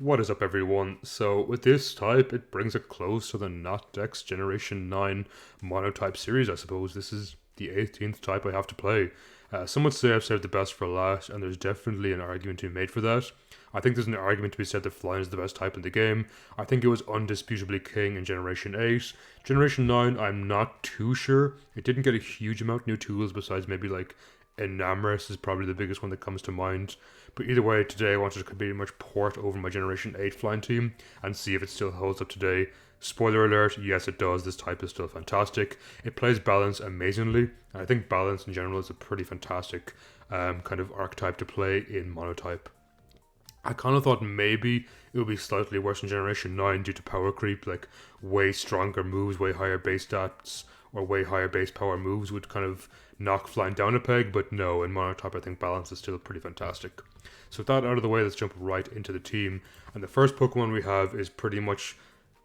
What is up, everyone? So with this type, it brings it close to the Notdex Generation 9 monotype series, I suppose. This is the 18th type I have to play. Some would say I've saved the best for last, and there's definitely an argument to be made for that. I think there's an argument to be said that Flying is the best type in the game. I think it was undisputably king in Generation 8. Generation 9, I'm not too sure. It didn't get a huge amount of new tools besides maybe like Enamorous is probably the biggest one that comes to mind. But either way, today I wanted to pretty much port over my Generation 8 flying team and see if it still holds up today. Spoiler alert, yes it does, this type is still fantastic. It plays balance amazingly, and I think balance in general is a pretty fantastic kind of archetype to play in monotype. I kind of thought maybe it would be slightly worse in Generation 9 due to power creep, like way stronger moves, way higher base stats, or way higher base power moves would kind of knock Flying down a peg, but no, in monotype I think balance is still pretty fantastic. So with that out of the way, let's jump right into the team. And the first Pokemon we have is pretty much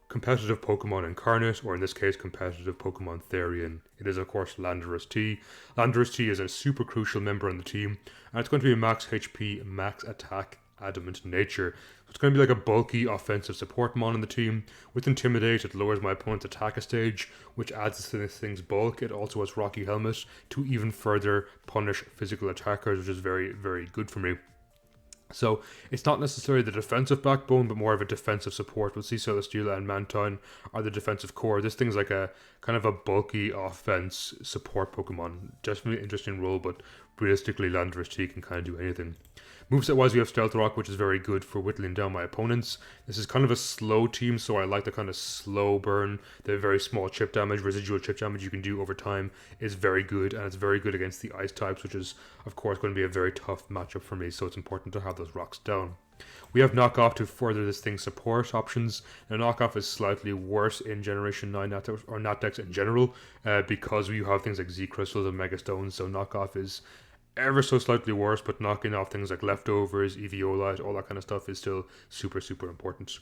competitive Pokemon Incarnate, or in this case, competitive Pokemon Therian. It is, of course, Landorus T. Landorus T is a super crucial member on the team, and it's going to be max HP, max attack, adamant nature. So it's going to be like a bulky offensive support mon on the team. With Intimidate, it lowers my opponent's attack a stage, which adds to this thing's bulk. It also has Rocky Helmet to even further punish physical attackers, which is very, very good for me. So it's not necessarily the defensive backbone, but more of a defensive support. We'll see Celesteela and Mantine are the defensive core. This thing's like a kind of a bulky offense support Pokemon. Definitely an interesting role, but realistically Landorus T can kind of do anything. Moveset wise, we have Stealth Rock, which is very good for whittling down my opponents. This is kind of a slow team, so I like the kind of slow burn. The very small chip damage, residual chip damage you can do over time is very good, and it's very good against the ice types, which is of course going to be a very tough matchup for me, so it's important to have those rocks down. We have Knockoff to further this thing's support options. Now Knockoff is slightly worse in Generation 9 Notdex in general, because we have things like Z Crystals and Mega Stones, so Knockoff is ever so slightly worse, but knocking off things like Leftovers, Eviolite, all that kind of stuff is still super, super important.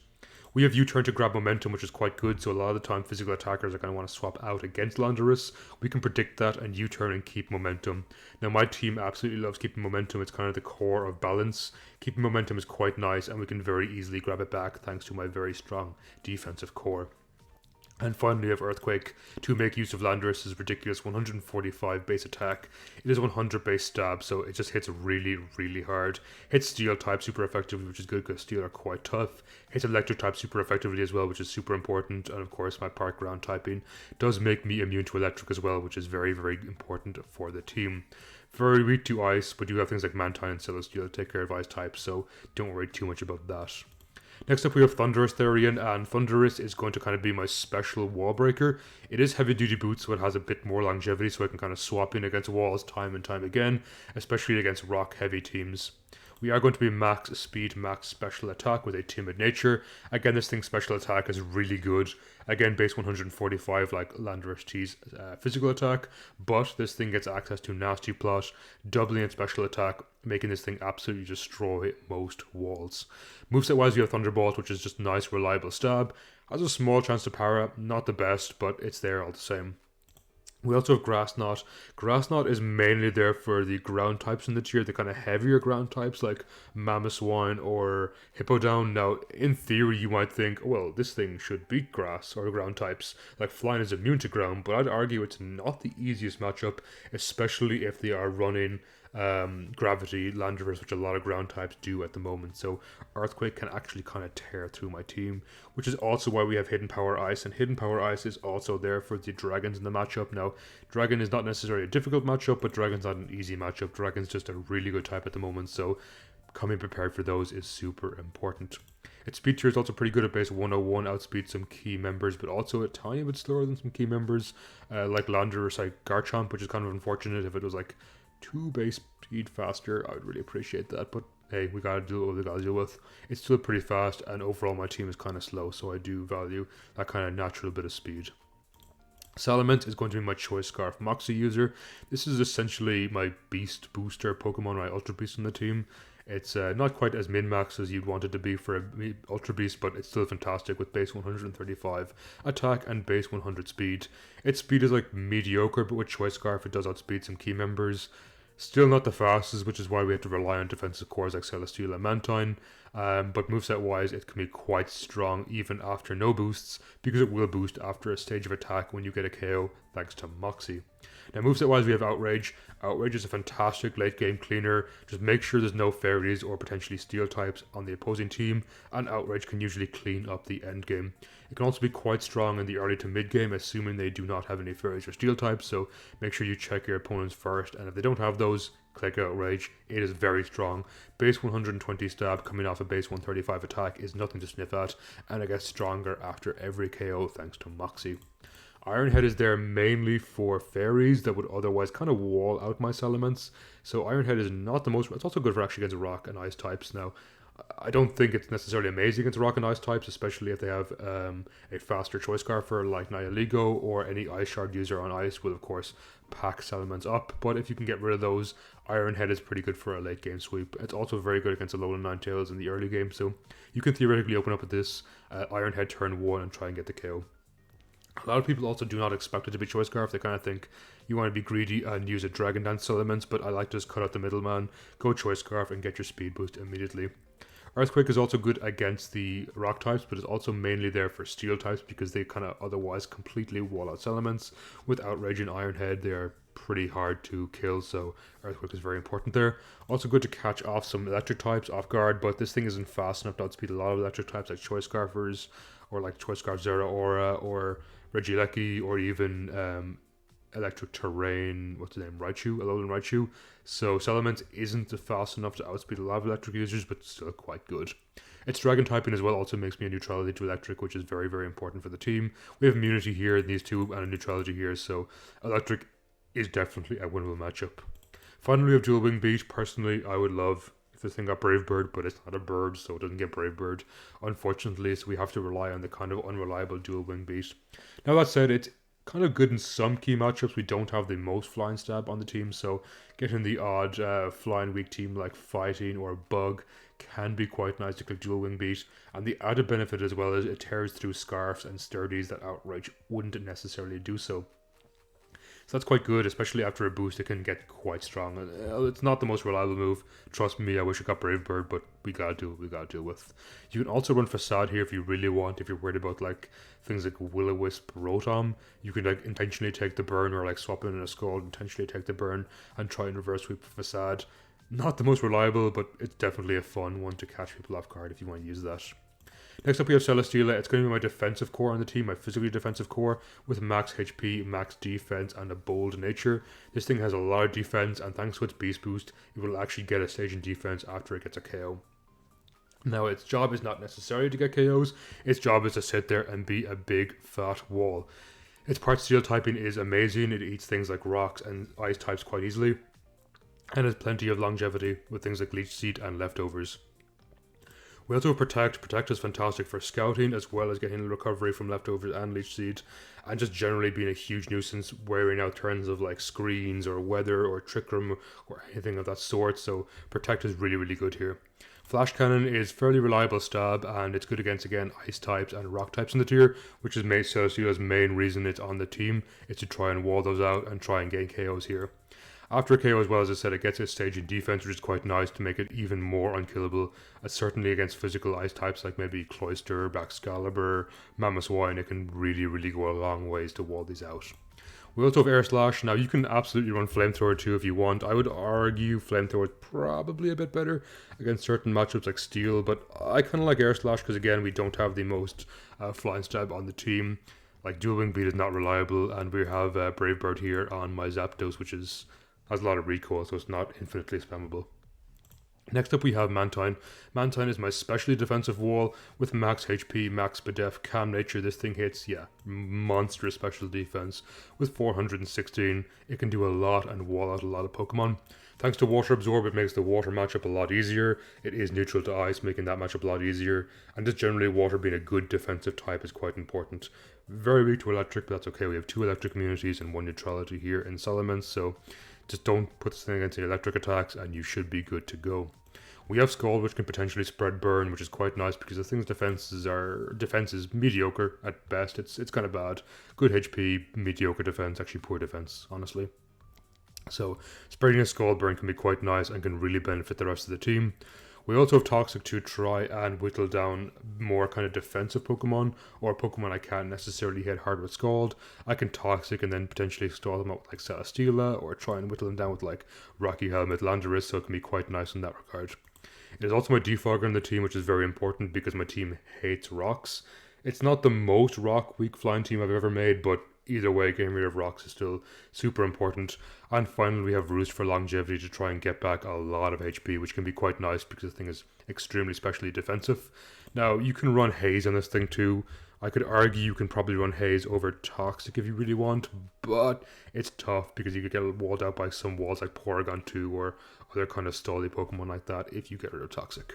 We have U-Turn to grab momentum, which is quite good, so a lot of the time physical attackers are going to want to swap out against Landorus. We can predict that and U-Turn and keep momentum. Now my team absolutely loves keeping momentum, it's kind of the core of balance. Keeping momentum is quite nice, and we can very easily grab it back thanks to my very strong defensive core. And finally, we have Earthquake to make use of Landorus' ridiculous 145 base attack. It is 100 base stab, so it just hits really, really hard. Hits Steel type super effectively, which is good because Steel are quite tough. Hits Electric type super effectively as well, which is super important. And of course, my Park Ground typing does make me immune to Electric as well, which is very, very important for the team. Very weak to Ice, but you have things like Mantine and Celesteela to take care of Ice types, so don't worry too much about that. Next up we have Thundurus Therian, and Thundurus is going to kind of be my special wall breaker. It is heavy duty boots, so it has a bit more longevity, so I can kind of swap in against walls time and time again, especially against rock heavy teams. We are going to be max speed, max special attack with a timid nature. Again, this thing's special attack is really good. Again, base 145 like Landorus T's physical attack, but this thing gets access to Nasty Plot, doubling its special attack, making this thing absolutely destroy most walls. Moveset wise, we have Thunderbolt, which is just nice, reliable stab. Has a small chance to power up, not the best, but it's there all the same. We also have Grass Knot. Grass Knot is mainly there for the ground types in the tier, the kind of heavier ground types like Mamoswine or Hippowdon. Now, in theory, you might think, well, this thing should beat grass or ground types, like Flying is immune to ground, but I'd argue it's not the easiest matchup, especially if they are running Gravity, Landorus, which a lot of ground types do at the moment. So Earthquake can actually kind of tear through my team, which is also why we have Hidden Power Ice, and Hidden Power Ice is also there for the Dragons in the matchup. Now, Dragon is not necessarily a difficult matchup, but Dragon's not an easy matchup. Dragon's just a really good type at the moment, so coming prepared for those is super important. Its speed tier is also pretty good at base 101, outspeeds some key members, but also a tiny bit slower than some key members, like Landorus, like Garchomp, which is kind of unfortunate. If it was like 2 base speed faster, I would really appreciate that, but hey, we gotta deal with what we gotta deal with. It's still pretty fast, and overall my team is kind of slow, so I do value that kind of natural bit of speed. Salamence is going to be my Choice Scarf Moxie user. This is essentially my Beast Booster Pokemon, my Ultra Beast on the team. It's not quite as min-max as you'd want it to be for a Ultra Beast, but it's still fantastic with base 135 attack and base 100 speed. Its speed is like mediocre, but with Choice Scarf it does outspeed some key members. Still not the fastest, which is why we have to rely on defensive cores like Celesteela and Mantine. But moveset wise, it can be quite strong even after no boosts, because it will boost after a stage of attack when you get a KO thanks to Moxie. Now, moveset wise, we have Outrage. Outrage is a fantastic late game cleaner. Just make sure there's no fairies or potentially steel types on the opposing team, and Outrage can usually clean up the end game. It can also be quite strong in the early to mid game, assuming they do not have any fairies or steel types, so make sure you check your opponents first, and if they don't have those, click Outrage. It is very strong. Base 120 stab coming off a base 135 attack is nothing to sniff at, and it gets stronger after every KO thanks to Moxie. Ironhead is there mainly for fairies that would otherwise kind of wall out my elements. So Ironhead is not the most... It's also good for actually against rock and ice types. Now, I don't think it's necessarily amazing against rock and ice types, especially if they have a faster choice scarfer like Nihiligo, or any ice shard user on ice will of course pack elements up. But if you can get rid of those, Ironhead is pretty good for a late game sweep. It's also very good against Alolan Ninetales in the early game, so you can theoretically open up with this Ironhead turn 1 and try and get the KO. A lot of people also do not expect it to be Choice Scarf. They kind of think you want to be greedy and use a Dragon Dance element, but I like to just cut out the middleman, go Choice Scarf, and get your speed boost immediately. Earthquake is also good against the rock types, but it's also mainly there for steel types because they kind of otherwise completely wall out elements. With Outrage and Ironhead, they are pretty hard to kill, so Earthquake is very important there. Also good to catch off some electric types off guard, but this thing isn't fast enough to outspeed a lot of electric types like Choice Scarfers, or like Choice Scarf Zeraora, or Regieleki, or even Electric Terrain, what's the name, Raichu, Alolan Raichu. So Salamence isn't fast enough to outspeed a lot of electric users, but still quite good. Its dragon typing as well also makes me a neutrality to electric, which is very, very important for the team. We have immunity here in these two and a neutrality here, so electric is definitely a winnable matchup. Finally, we have Dual Wing Beat. Personally, I would love if this thing got Brave Bird, but it's not a bird, so it doesn't get Brave Bird, unfortunately, so we have to rely on the kind of unreliable Dual Wing Beat. Now that said, it's kind of good in some key matchups. We don't have the most flying stab on the team, so getting the odd flying weak team like Fighting or Bug can be quite nice to click Dual Wing Beat. And the added benefit as well is it tears through Scarfs and Sturdies that Outrage wouldn't necessarily do so. So that's quite good, especially after a boost. It can get quite strong. It's not the most reliable move. Trust me, I wish I got Brave Bird, but we gotta do what we gotta deal with. You can also run Facade here if you really want. If you're worried about like things like Will-O-Wisp, Rotom, you can like intentionally take the burn, or like swap in a Scald, intentionally take the burn and try and reverse sweep Facade. Not the most reliable, but it's definitely a fun one to catch people off guard if you want to use that. Next up we have Celesteela. It's going to be my defensive core on the team, my physically defensive core, with max HP, max defense, and a bold nature. This thing has a lot of defense, and thanks to its beast boost, it will actually get a stage in defense after it gets a KO. Now, its job is not necessarily to get KOs, its job is to sit there and be a big fat wall. Its part steel typing is amazing. It eats things like rocks and ice types quite easily, and has plenty of longevity with things like Leech Seed and Leftovers. We also have Protect. Protect is fantastic for scouting, as well as getting recovery from Leftovers and Leech Seed, and just generally being a huge nuisance, wearing out turns of like screens or weather or Trick Room or anything of that sort. So Protect is really, really good here. Flash Cannon is fairly reliable stab, and it's good against, again, ice types and rock types in the tier, which is Celesteela's main reason it's on the team, is to try and wall those out and try and gain KOs here. After a KO as well, as I said, it gets a stage in defense, which is quite nice to make it even more unkillable. Certainly against physical ice types like maybe Cloyster, Baxcalibur, Mamoswine, it can really, really go a long ways to wall these out. We also have Air Slash. Now, you can absolutely run Flamethrower too if you want. I would argue Flamethrower is probably a bit better against certain matchups like Steel, but I kind of like Air Slash because, again, we don't have the most flying stab on the team. Like, Dual Wing Beat is not reliable, and we have Brave Bird here on my Zapdos, which has a lot of recoil, so it's not infinitely spammable. Next up we have Mantine. Mantine is my specially defensive wall with max HP, max Bedef, Calm Nature. This thing hits, monstrous special defense. With 416, it can do a lot and wall out a lot of Pokemon. Thanks to Water Absorb, it makes the water matchup a lot easier. It is neutral to ice, making that matchup a lot easier. And just generally, water being a good defensive type is quite important. Very weak to electric, but that's okay. We have 2 electric immunities and 1 neutrality here in Salamence, so just don't put this thing against the electric attacks and you should be good to go. We have Scald, which can potentially spread burn, which is quite nice because the thing's defense is mediocre at best. It's kind of bad. Good HP, mediocre defense, actually poor defense, honestly. So spreading a Scald burn can be quite nice and can really benefit the rest of the team. We also have Toxic to try and whittle down more kind of defensive Pokemon, or Pokemon I can't necessarily hit hard with Scald. I can Toxic and then potentially stall them out with like Celesteela, or try and whittle them down with like Rocky Helmet, Landorus, so it can be quite nice in that regard. It is also my defogger in the team, which is very important because my team hates rocks. It's not the most rock weak flying team I've ever made, but either way, getting rid of rocks is still super important. And finally, we have Roost for longevity to try and get back a lot of HP, which can be quite nice because the thing is extremely specially defensive. Now, you can run Haze on this thing too. I could argue you can probably run Haze over Toxic if you really want, but it's tough because you could get walled out by some walls like Porygon 2 or other kind of stally Pokemon like that if you get rid of Toxic.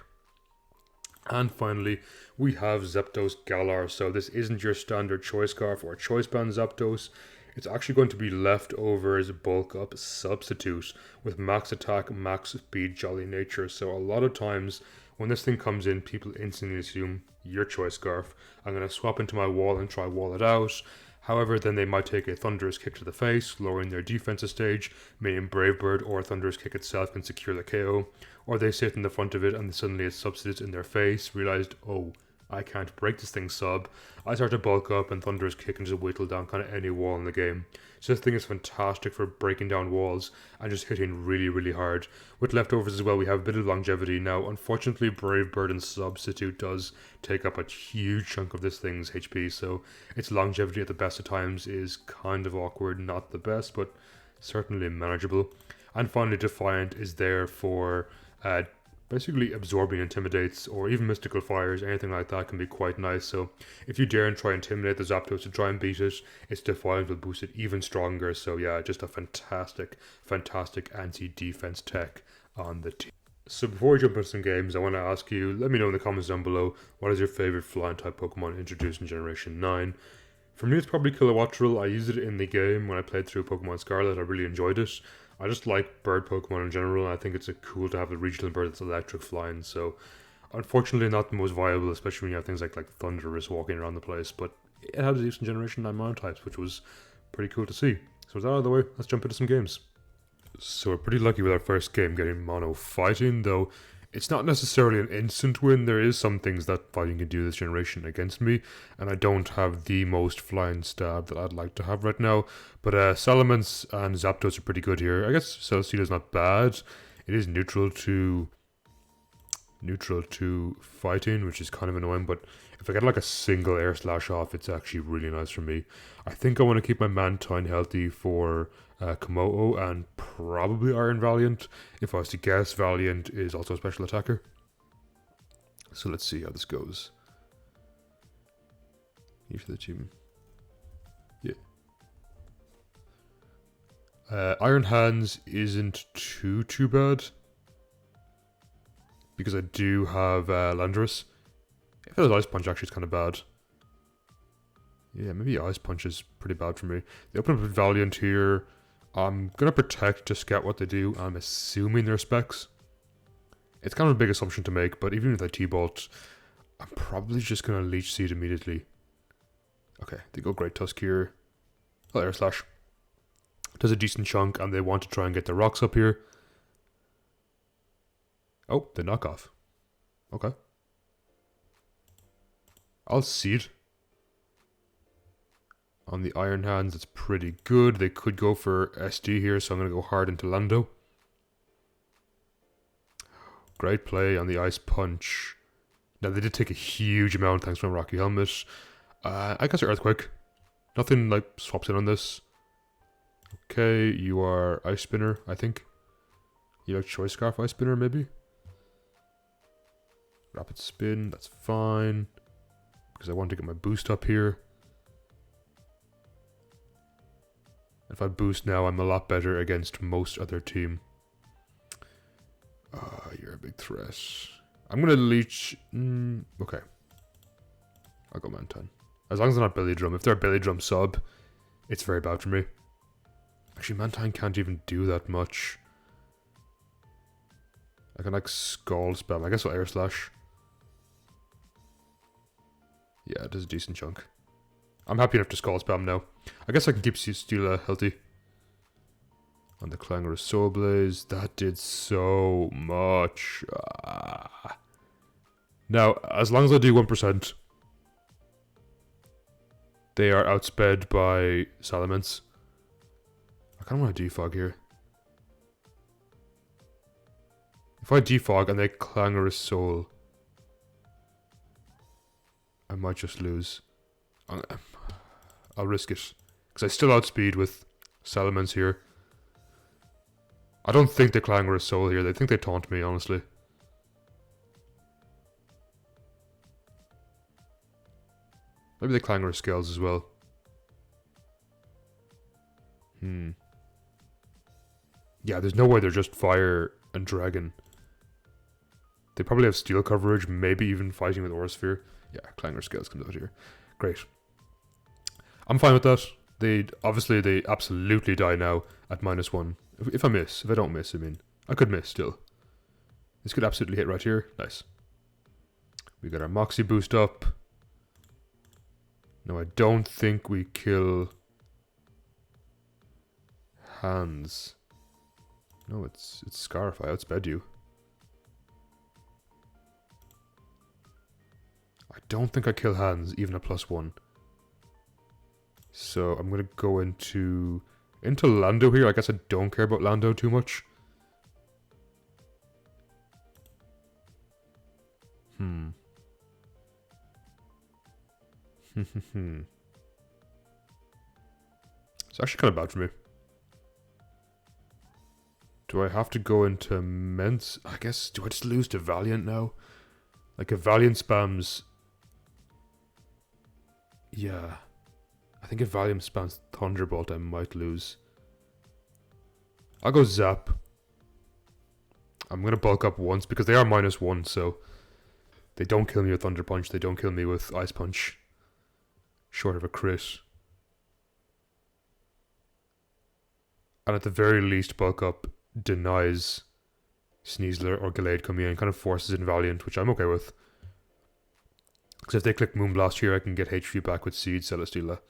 And finally, we have Zapdos Galar. So this isn't your standard Choice Scarf or Choice Band Zapdos. It's actually going to be Leftovers Bulk Up Substitute with max attack, max speed, jolly nature. So a lot of times when this thing comes in, people instantly assume your Choice Scarf. I'm going to swap into my wall and try wall it out. However, then they might take a Thunderous Kick to the face, lowering their defensive stage, meaning Brave Bird or Thunderous Kick itself can secure the KO. Or they sit in the front of it and suddenly it substitutes in their face, realized, oh, I can't break this thing sub. I start to bulk up and Thunderous Kick and just whittle down kind of any wall in the game. So this thing is fantastic for breaking down walls and just hitting really, really hard. With Leftovers as well, we have a bit of longevity. Now, unfortunately, Brave Bird and Substitute does take up a huge chunk of this thing's HP, so its longevity at the best of times is kind of awkward, not the best, but certainly manageable. And finally, Defiant is there for basically absorbing intimidates or even mystical fires, anything like that can be quite nice. So if you dare and try and intimidate the Zapdos to try and beat it, its Defiant will boost it even stronger. So yeah, just a fantastic anti-defense tech on the team. So before we jump into some games, I want to ask you, let me know in the comments down below, what is your favorite flying type Pokemon introduced in Generation 9? For me, it's probably Kilowattrel. I used it in the game when I played through Pokemon Scarlet. I really enjoyed it. I just like bird Pokemon in general, and I think it's cool to have a regional bird that's electric flying. So, unfortunately, not the most viable, especially when you have things like Thunderous walking around the place. But it had a decent Generation 9 monotypes, which was pretty cool to see. So with that out of the way, let's jump into some games. So we're pretty lucky with our first game getting mono fighting, though it's not necessarily an instant win. There is some things that fighting can do this generation against me, and I don't have the most flying stab that I'd like to have right now. But Salamence and Zapdos are pretty good here. I guess Celesteela's not bad. It is neutral to fighting, which is kind of annoying, but if I get like a single air slash off, it's actually really nice for me. I think I want to keep my Mantine healthy for Komodo and probably Iron Valiant. If I was to guess, Valiant is also a special attacker. So let's see how this goes. Here for the achievement. Yeah. Iron Hands isn't too bad, because I do have Landorus. I feel like Ice Punch actually is kind of bad. Yeah, maybe Ice Punch is pretty bad for me. They open up with Valiant here. I'm going to Protect to scout what they do. I'm assuming they're specs. It's kind of a big assumption to make, but even if they T-Bolt, I'm probably just going to Leech Seed immediately. Okay, they go Great Tusk here. Oh, Air Slash. Does a decent chunk, and they want to try and get the rocks up here. Oh, they knock off. Okay. I'll Seed. On the Iron Hands, it's pretty good. They could go for SD here, so I'm going to go hard into Lando. Great play on the Ice Punch. Now, they did take a huge amount thanks to my Rocky Helmet. I guess Earthquake. Nothing like swaps in on this. Okay, you are Ice Spinner, I think. You like Choice Scarf Ice Spinner, maybe? Rapid Spin, that's fine. Because I want to get my boost up here. If I boost now, I'm a lot better against most other team. You're a big threat. I'm going to Leech... okay. I'll go Mantine. As long as they're not Belly Drum. If they're Belly Drum sub, it's very bad for me. Actually, Mantine can't even do that much. I can like Scald spam. I guess I'll Air Slash. Yeah, it does a decent chunk. I'm happy enough to Scald spam now. I guess I can keep Steela healthy. On the Clangorous Soul Blaze, that did so much. Now, as long as I do 1%, they are outsped by Salamence. I kind of want to defog here. If I defog and they Clangorous Soul, I might just lose. I'll risk it. Because I still outspeed with Salamence here. I don't think they Clangorous Soul here. They think they taunt me, honestly. Maybe they Clangorous Scales as well. Yeah, there's no way they're just Fire and Dragon. They probably have Steel coverage, maybe even fighting with Aura Sphere. Yeah, Clangorous Scales comes out here. Great. I'm fine with that. They absolutely die now at -1. If I miss. If I don't miss, I mean. I could miss still. This could absolutely hit right here. Nice. We got our Moxie boost up. No, I don't think we kill Hands. No, it's Scarf. I outsped you. I don't think I kill Hands, even at +1. So I'm gonna go into Lando here. I guess I don't care about Lando too much. It's actually kind of bad for me. Do I have to go into Mence? I guess, do I just lose to Valiant now? Like, if Valiant spams... Yeah. I think if Valiant spams Thunderbolt, I might lose. I'll go Zap. I'm going to bulk up once, because they are -1, so... They don't kill me with Thunder Punch, they don't kill me with Ice Punch. Short of a crit. And at the very least, bulk up denies Sneasler or Gallade coming in, kind of forces in Valiant, which I'm okay with. Because if they click Moonblast here, I can get HP back with Seed, Celesteela,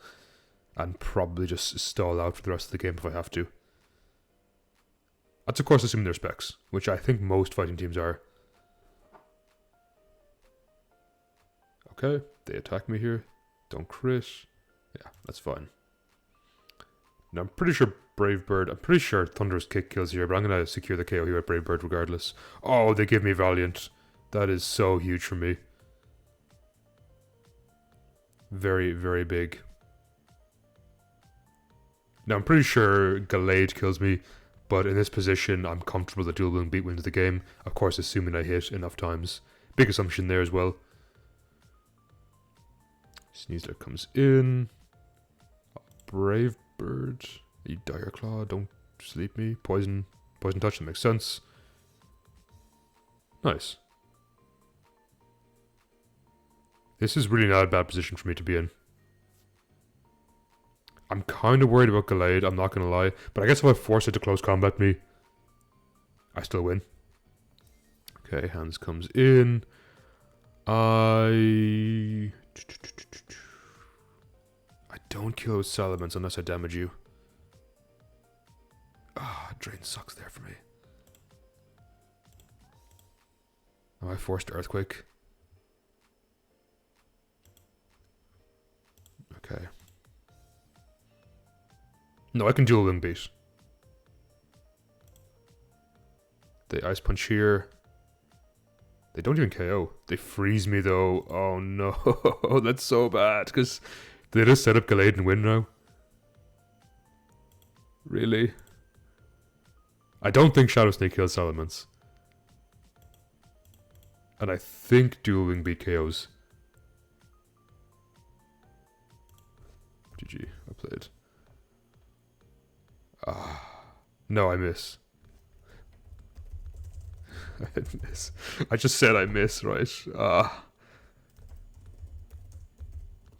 and probably just stall out for the rest of the game if I have to. That's of course assuming they're specs, which I think most fighting teams are. Okay, they attack me here. Don't crit. Yeah, that's fine. Now I'm pretty sure I'm pretty sure Thunderous Kick kills here, but I'm going to secure the KO here at Brave Bird regardless. Oh, they give me Valiant. That is so huge for me. Very, very big. Now I'm pretty sure Gallade kills me, but in this position I'm comfortable that Dual Wing Beat wins the game. Of course, assuming I hit enough times. Big assumption there as well. Sneasler comes in. Brave Bird. You Dire Claw, don't sleep me. Poison Touch, that makes sense. Nice. This is really not a bad position for me to be in. I'm kind of worried about Gallade, I'm not going to lie. But I guess if I force it to close combat me, I still win. Okay, Hands comes in. I don't kill with Salamence unless I damage you. Drain sucks there for me. Am I forced to Earthquake? Okay. No, I can Dual Wing Beat. They Ice Punch here. They don't even KO. They freeze me though. Oh no, that's so bad. Because they just set up Gallade and win now. Really? I don't think Shadow Snake kills Salamence. And I think Dual Wing Beat KOs. GG, I played. No, I miss. I didn't miss. I just said I miss, right?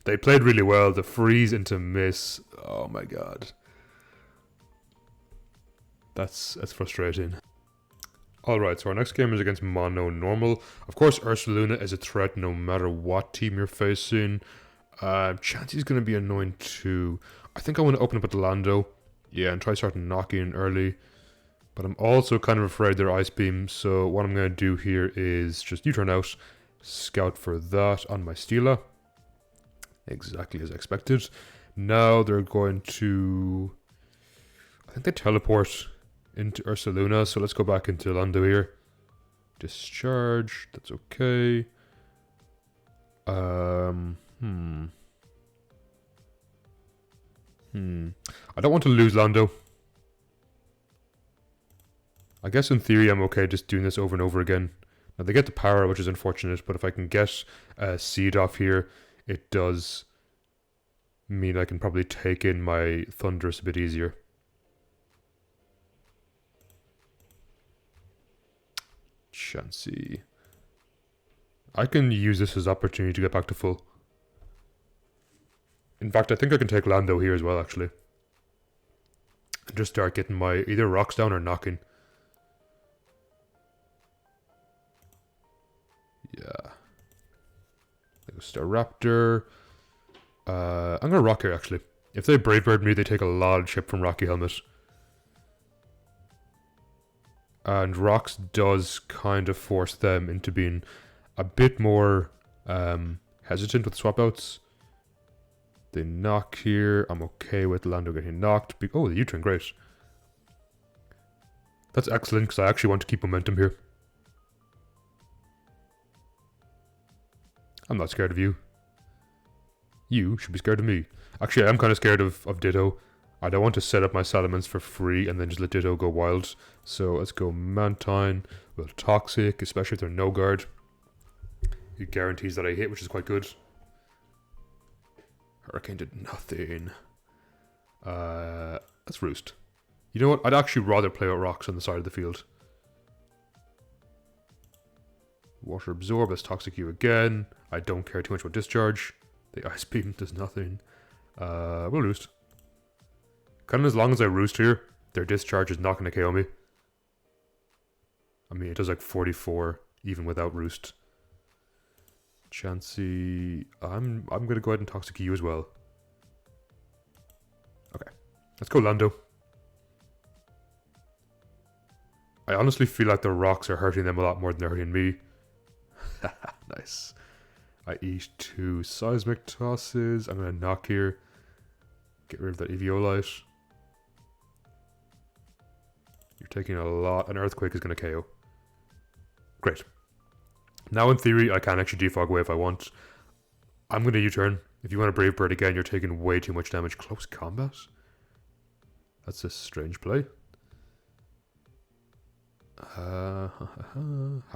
They played really well. The freeze into miss. Oh my god. That's frustrating. Alright, so our next game is against Mono Normal. Of course, Ursaluna is a threat no matter what team you're facing. Chansey's going to be annoying too. I think I want to open up with Lando. Yeah, and try starting knocking early. But I'm also kind of afraid they're Ice Beam, so what I'm going to do here is just U-turn out, Scout for that on my Steela. Exactly as expected. Now they're going to... I think they teleport into Ursaluna, so let's go back into Lando here. Discharge, that's okay. I don't want to lose Lando. I guess in theory I'm okay just doing this over and over again. Now they get the power, which is unfortunate, but if I can get a seed off here, it does mean I can probably take in my Thunderous a bit easier. Chansey. I can use this as opportunity to get back to full. In fact, I think I can take Lando here as well, actually. And just start getting my either rocks down or knocking. Yeah. Like a Staraptor. I'm gonna rock here, actually. If they Brave Bird me, they take a lot of chip from Rocky Helmet. And Rocks does kind of force them into being a bit more hesitant with swap outs. They knock here. I'm okay with Lando getting knocked. Oh, the U-turn, great. That's excellent because I actually want to keep momentum here. I'm not scared of you. You should be scared of me. Actually, I am kind of scared of Ditto. I don't want to set up my Salamence for free and then just let Ditto go wild. So let's go Mantine. Well, Toxic, especially if they're no guard. It guarantees that I hit, which is quite good. Hurricane did nothing. Let's Roost. You know what? I'd actually rather play out Rocks on the side of the field. Water Absorb as Toxic you again. I don't care too much about Discharge. The Ice Beam does nothing. We'll Roost. Kind of as long as I Roost here, their Discharge is not going to KO me. I mean, it does like 44 even without Roost. Chansey. I'm going to go ahead and Toxic you as well. Okay. Let's go Lando. I honestly feel like the rocks are hurting them a lot more than they're hurting me. Nice. I eat 2 Seismic Tosses. I'm going to knock here. Get rid of that Eviolite. You're taking a lot. An Earthquake is going to KO. Great. Now in theory, I can actually defog away if I want. I'm going to U-turn. If you want to Brave Bird again, you're taking way too much damage. Close combat? That's a strange play. How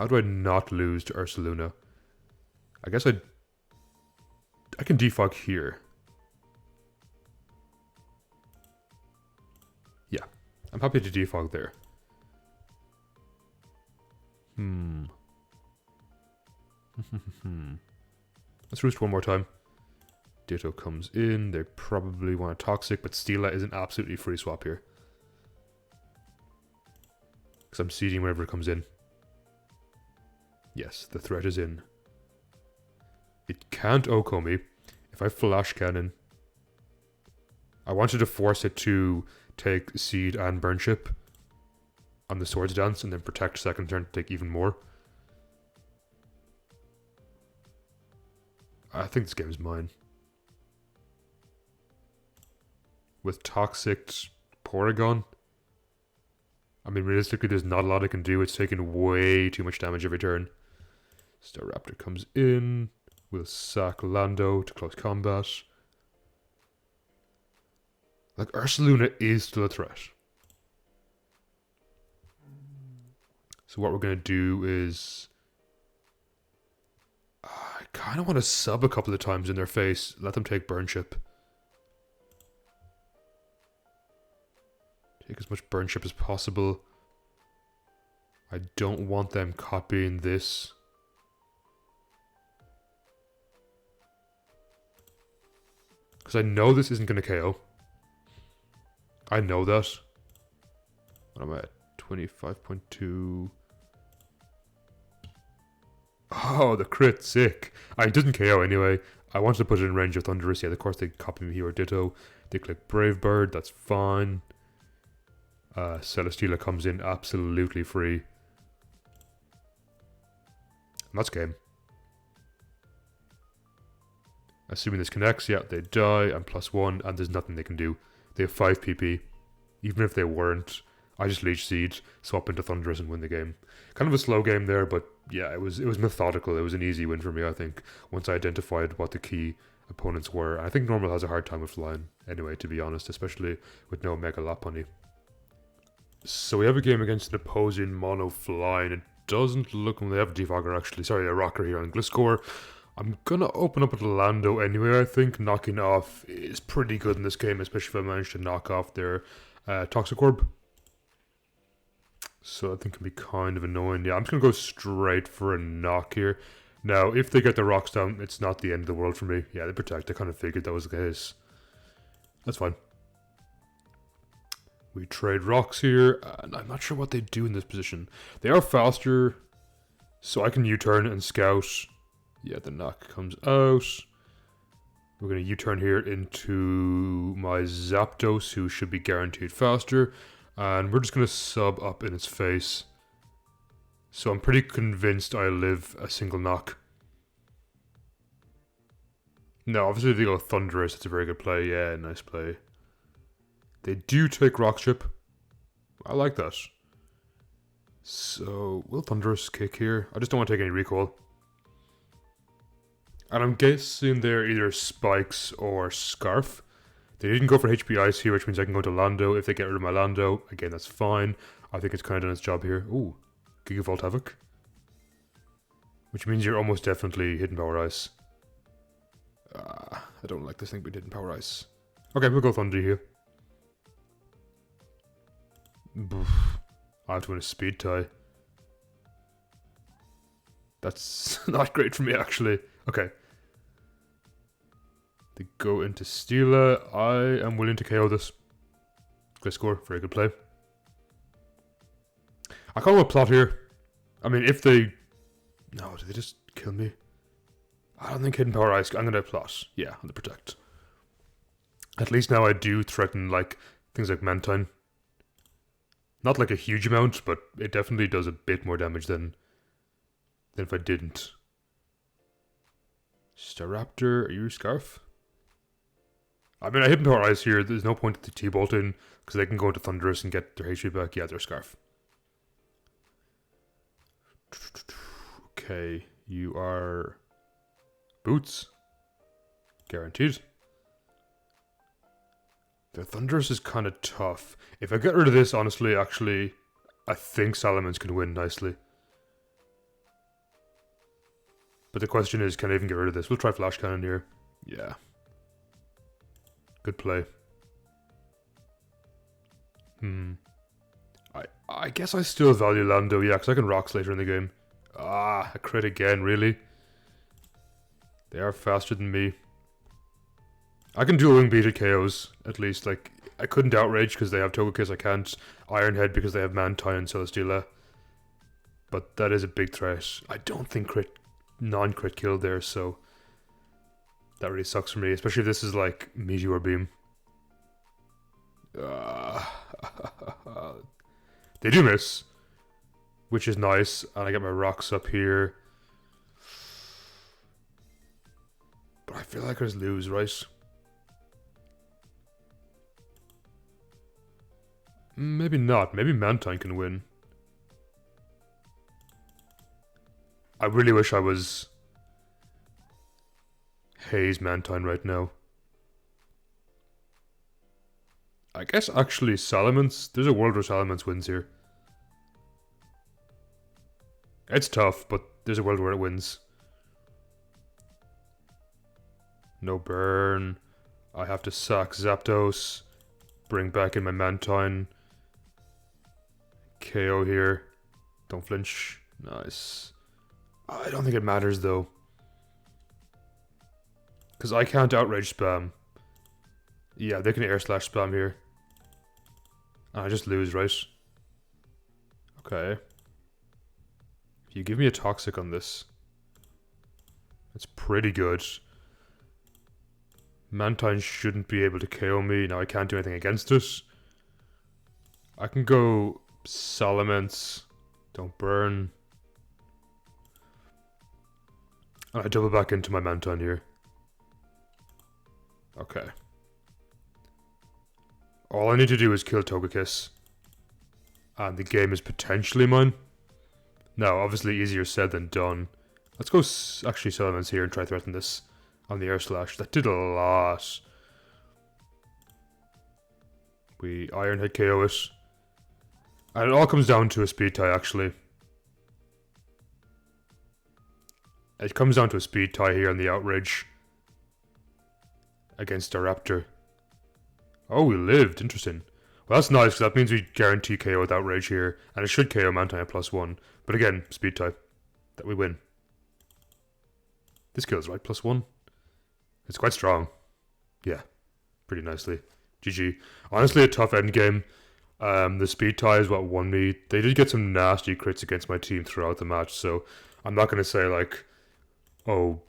do I not lose to Ursaluna? I guess I can defog here. Yeah, I'm happy to defog there. Let's Roost one more time. Ditto comes in. They probably want a Toxic, but Steela is an absolutely free swap here. Because I'm seeding whenever it comes in. Yes, the threat is in. It can't Oko me. If I Flash Cannon, I wanted to force it to take Seed and Burn Chip on the Swords Dance and then protect second turn to take even more. I think this game is mine. With Toxic Porygon, I mean, realistically, there's not a lot I can do. It's taking way too much damage every turn. Staraptor comes in. We'll sack Lando to close combat. Like, Ursaluna is still a threat. So what we're going to do is... I kind of want to sub a couple of times in their face. Let them take Burn Chip. Take as much Burn Chip as possible. I don't want them copying this. Because I know this isn't going to KO. I know that. What am I at? 25.2. Oh, the crit, sick. It doesn't KO anyway. I wanted to put it in range of Thunderous. Yeah, of course they copy me here or Ditto. They click Brave Bird, that's fine. Celesteela comes in absolutely free. And that's game. Assuming this connects, yeah, they die, and +1, and there's nothing they can do. They have 5 PP. Even if they weren't, I just Leech Seed, swap into Thunderous, and win the game. Kind of a slow game there, but yeah, it was methodical. It was an easy win for me, I think, once I identified what the key opponents were. And I think Normal has a hard time with flying, anyway, to be honest, especially with no Mega Lopunny. So we have a game against an opposing Mono Flying. It doesn't look like they have a Defogger, actually. Sorry, a Rocker here on Gliscor. I'm gonna open up with Lando anyway, I think. Knocking off is pretty good in this game, especially if I manage to knock off their Toxic Orb. So I think it can be kind of annoying. Yeah, I'm just gonna go straight for a knock here. Now, if they get the rocks down, it's not the end of the world for me. Yeah, they protect. I kind of figured that was the case. That's fine. We trade rocks here, and I'm not sure what they do in this position. They are faster, so I can U-turn and scout. Yeah, the knock comes out. We're going to U-turn here into my Zapdos, who should be guaranteed faster. And we're just going to sub up in its face. So I'm pretty convinced I live a single knock. No, obviously if they go Thunderous, it's a very good play. Yeah, nice play. They do take Rock Chip. I like that. So, will Thunderous kick here? I just don't want to take any recoil. And I'm guessing they're either Spikes or Scarf. They didn't go for HP Ice here, which means I can go to Lando. If they get rid of my Lando, again, that's fine. I think it's kind of done its job here. Ooh, Gigavolt Havoc. Which means you're almost definitely Hidden Power Ice. I don't like this thing, but Hidden Power Ice. Okay, we'll go Thunder here. I have to win a speed tie. That's not great for me, actually. Okay. They go into Steela. I am willing to KO this. Gliscor, very good play. I can't go plot here. I mean, if they... No, did they just kill me? I don't think Hidden Power Ice... I'm going to plot. Yeah, on the protect. At least now I do threaten, like, things like Mantine. Not like a huge amount, but it definitely does a bit more damage than if I didn't. Staraptor, are you Scarf? I mean, I Hidden Power Ice here. There's no point to T-Bolt in, because they can go into Thunderous and get their HP back. Yeah, they're Scarf. Okay, you are Boots. Guaranteed. The Thunderous is kind of tough. If I get rid of this, honestly, actually, I think Salamence can win nicely. But the question is, can I even get rid of this? We'll try Flash Cannon here. Yeah. Good play. I guess I still value Lando, yeah, because I can Rocks later in the game. Ah, a crit again, really? They are faster than me. I can dual wing beated KOs, at least. Like, I couldn't Outrage because they have Togekiss, I can't Iron Head because they have Mantine and Celesteela. But that is a big threat. I don't think non-crit killed there, so that really sucks for me, especially if this is like Meteor Beam. They do miss, which is nice, and I get my rocks up here. But I feel like I just lose, right? Maybe not. Maybe Mantine can win. I really wish I was Haze Mantine right now. I guess actually Salamence. There's a world where Salamence wins here. It's tough, but there's a world where it wins. No burn. I have to sack Zapdos. Bring back in my Mantine. KO here. Don't flinch. Nice. I don't think it matters though. Because I can't Outrage spam. Yeah, they can Air Slash spam here. And I just lose, right? Okay. If you give me a Toxic on this, it's pretty good. Mantine shouldn't be able to KO me. Now I can't do anything against it. I can go Salamence. Don't burn. And I double back into my Mantine here. Okay. All I need to do is kill Togekiss. And the game is potentially mine. Now, obviously easier said than done. Let's go actually Salamence here and try threaten this on the Air Slash. That did a lot. We Iron Head KO it. And it all comes down to a speed tie, actually. It comes down to a speed tie here on the Outrage. Against a Raptor. Oh, we lived. Interesting. Well, that's nice, because that means we guarantee KO with Outrage here. And it should KO Mantine at +1. But again, speed tie. That we win. This kills, right? +1. It's quite strong. Yeah. Pretty nicely. GG. Honestly, a tough endgame. The speed tie is what won me. They did get some nasty crits against my team throughout the match, so I'm not going to say, like, oh,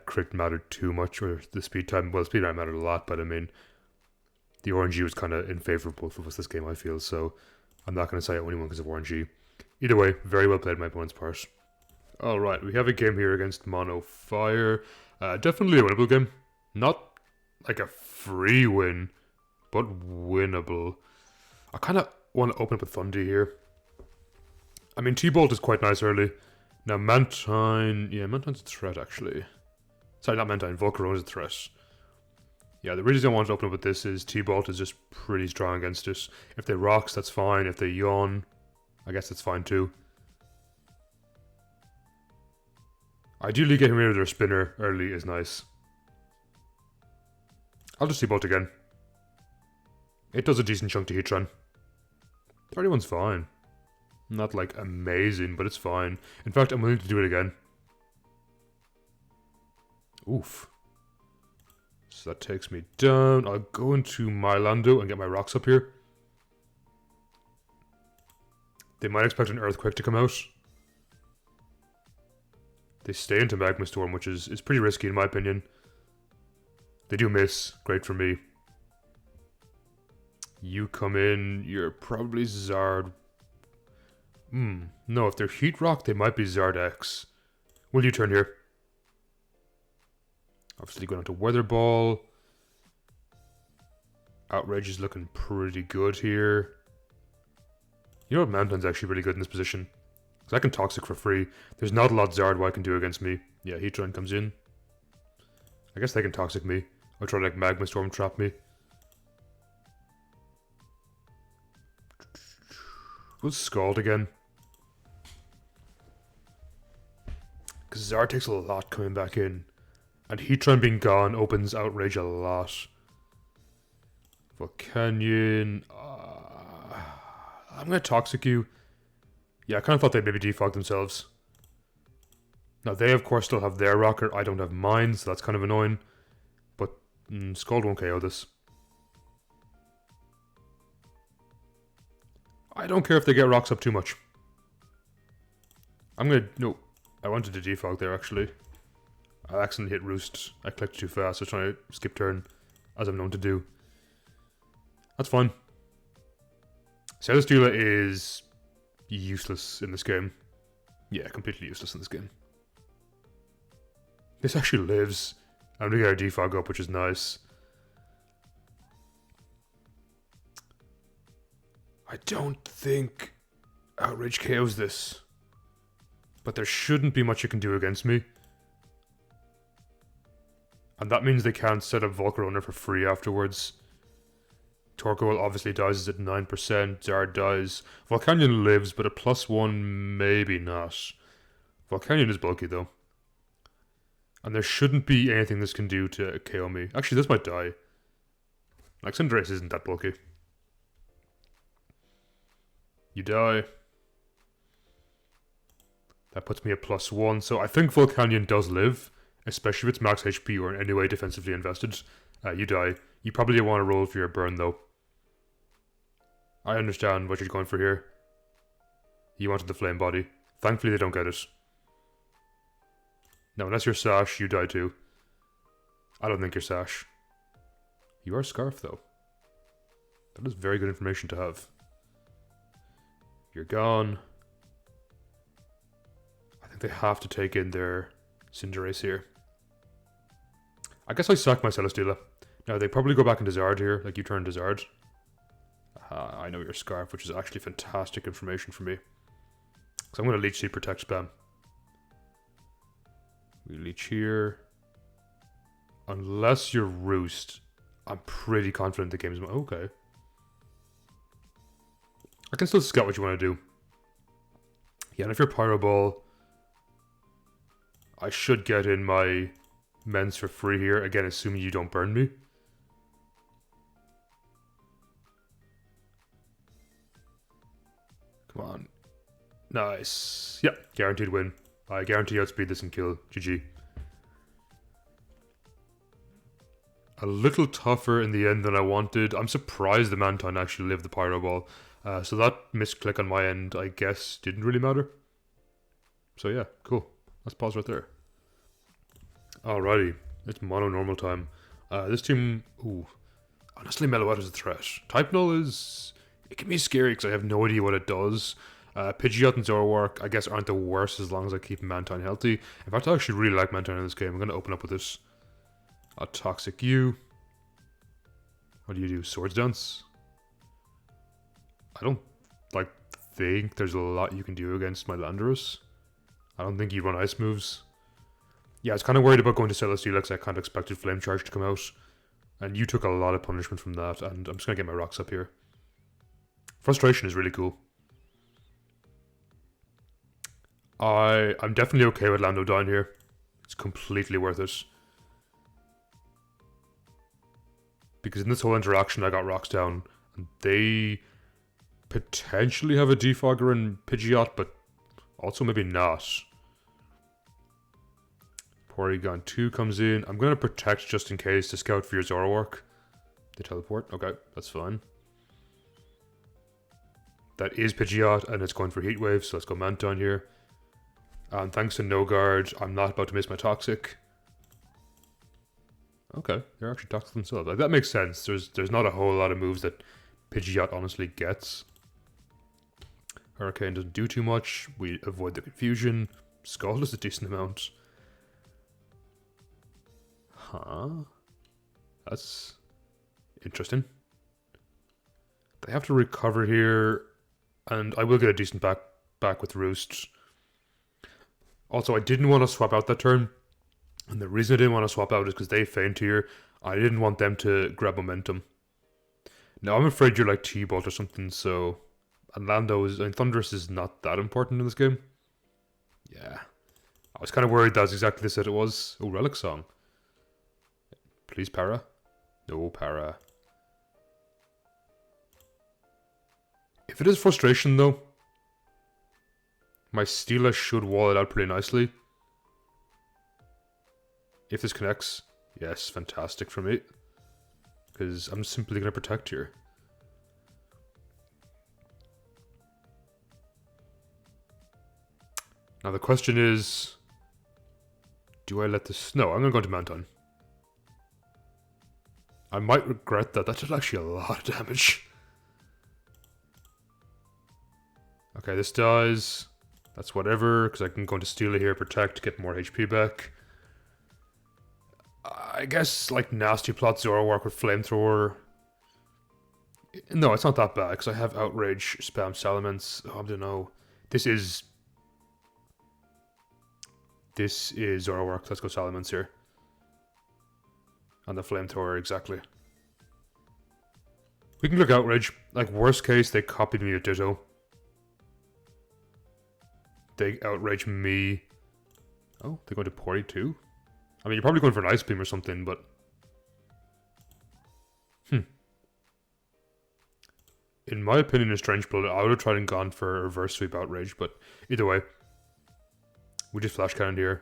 crit mattered too much, or the speed time. Well, speed time mattered a lot, but I mean, the RNG was kind of in favor of both of us this game, I feel, so I'm not going to say I only won because of RNG. Either way, very well played my opponent's part. Alright, we have a game here against Mono Fire. Definitely a winnable game. Not like a free win, but winnable. I kind of want to open up with Thundy here. I mean, T-Bolt is quite nice early. Now, Mantine... Yeah, Mantine's a threat, actually. Sorry, not Mantine. Volcarona is a threat. Yeah, the reason I want to open up with this is T-Bolt is just pretty strong against it. If they Rocks, that's fine. If they Yawn, I guess that's fine too. Ideally, getting rid of their Spinner early is nice. I'll just T-Bolt again. It does a decent chunk to Heatran. 31's fine. Not like amazing, but it's fine. In fact, I'm willing to do it again. Oof. So that takes me down. I'll go into Mylando and get my rocks up here. They might expect an Earthquake to come out. They stay into Magma Storm, which is pretty risky in my opinion. They do miss. Great for me. You come in, you're probably Zard. No, if they're Heat Rock, they might be Zard X. Will you turn here? Obviously going on to Weather Ball. Outrage is looking pretty good here. You know what, Mantine's actually really good in this position. Because I can Toxic for free. There's not a lot Zard can do against me. Yeah, Heatran comes in. I guess they can Toxic me. I'll try to like Magma Storm trap me. We'll Scald again. Because Zard takes a lot coming back in. And Heatran being gone opens Outrage a lot. Volcanion. I'm going to Toxic you. Yeah, I kind of thought they'd maybe defog themselves. Now, they of course still have their Rocker. I don't have mine, so that's kind of annoying. But Scald won't KO this. I don't care if they get rocks up too much. I'm gonna... No, I wanted to defog there, actually. I accidentally hit Roost. I clicked too fast. I was trying to skip turn, as I'm known to do. That's fine. Celesteela is useless in this game. Yeah, completely useless in this game. This actually lives. I'm gonna get a defog up, which is nice. I don't think Outrage KOs this. But there shouldn't be much you can do against me. And that means they can't set up Volcarona for free afterwards. Torkoal obviously dies is at 9%. Zard dies. Volcanion lives, but at +1, maybe not. Volcanion is bulky though. And there shouldn't be anything this can do to KO me. Actually, this might die. Like, Cinderace isn't that bulky. You die. That puts me at +1. So I think Volcanion does live. Especially if it's max HP or in any way defensively invested. You die. You probably want to roll for your burn though. I understand what you're going for here. You wanted the Flame Body. Thankfully they don't get it. No, unless you're Sash, you die too. I don't think you're Sash. You are Scarf though. That is very good information to have. You're gone. I think they have to take in their Cinderace here. I guess I sack my Celesteela. Now they probably go back into Zard here, like you turn to Zard. I know your Scarf, which is actually fantastic information for me. So I'm going to Leech Seed Protect spam. We Leech here. Unless you're Roost, I'm pretty confident the game's... Okay. I can still scout what you want to do. Yeah, and if you're Pyro Ball, I should get in my Mens for free here. Again, assuming you don't burn me. Come on. Nice. Yeah, guaranteed win. I guarantee outspeed this and kill. GG. A little tougher in the end than I wanted. I'm surprised the Mantine actually lived the Pyro Ball. So that misclick on my end, I guess, didn't really matter. So yeah, cool. Let's pause right there. Alrighty. It's mono normal time. This team... Ooh. Honestly, Meloetta is a threat. Type Null is... It can be scary because I have no idea what it does. Pidgeot and Zoroark, I guess, aren't the worst as long as I keep Mantine healthy. In fact, I actually really like Mantine in this game. I'm going to open up with this. A Toxic U. What do you do? Swords Dance? I don't, think there's a lot you can do against my Landorus. I don't think you run Ice moves. Yeah, I was kind of worried about going to Celesteela because I kind of expected Flame Charge to come out. And you took a lot of punishment from that, and I'm just going to get my rocks up here. Frustration is really cool. I'm definitely okay with Lando down here. It's completely worth it. Because in this whole interaction I got rocks down, and they potentially have a Defogger and Pidgeot, but also maybe not. Porygon 2 comes in. I'm going to protect just in case to scout for your Zoroark. They teleport. Okay, that's fine. That is Pidgeot, and it's going for Heat Wave, so let's go Mantine here. And thanks to No Guard, I'm not about to miss my Toxic. Okay, they're actually Toxic themselves. Like, that makes sense. There's not a whole lot of moves that Pidgeot honestly gets. Hurricane doesn't do too much. We avoid the confusion. Scald is a decent amount. Huh? That's interesting. They have to recover here, and I will get a decent back with Roost. Also, I didn't want to swap out that turn, and the reason I didn't want to swap out is because they faint here. I didn't want them to grab momentum. Now, I'm afraid you're like T-Bolt or something, so... And Thundurus is not that important in this game. Yeah. I was kind of worried that's exactly this that it was. Oh, Relic Song. Please, Para. No, Para. If it is Frustration, though, my Steela should wall it out pretty nicely. If this connects, yes, fantastic for me. Because I'm simply going to protect here. Now the question is, do I let this... No, I'm going to go into Mantine. I might regret that. That did actually a lot of damage. Okay, this dies. That's whatever, because I can go into Steela here, protect, get more HP back. I guess, like, Nasty Plot Zoroark with Flamethrower. No, it's not that bad, because I have Outrage, Spam Salamence. Oh, I don't know. This is Zoroark. Let's go Salamence here. And the Flamethrower, exactly. We can look Outrage. Like, worst case, they copied me a Ditto. They outrage me. Oh, they're going to Pori too? I mean, you're probably going for an Ice Beam or something, but... In my opinion, in Strange Blood, I would have tried and gone for a Reverse Sweep Outrage, but either way. We just Flash Cannon here.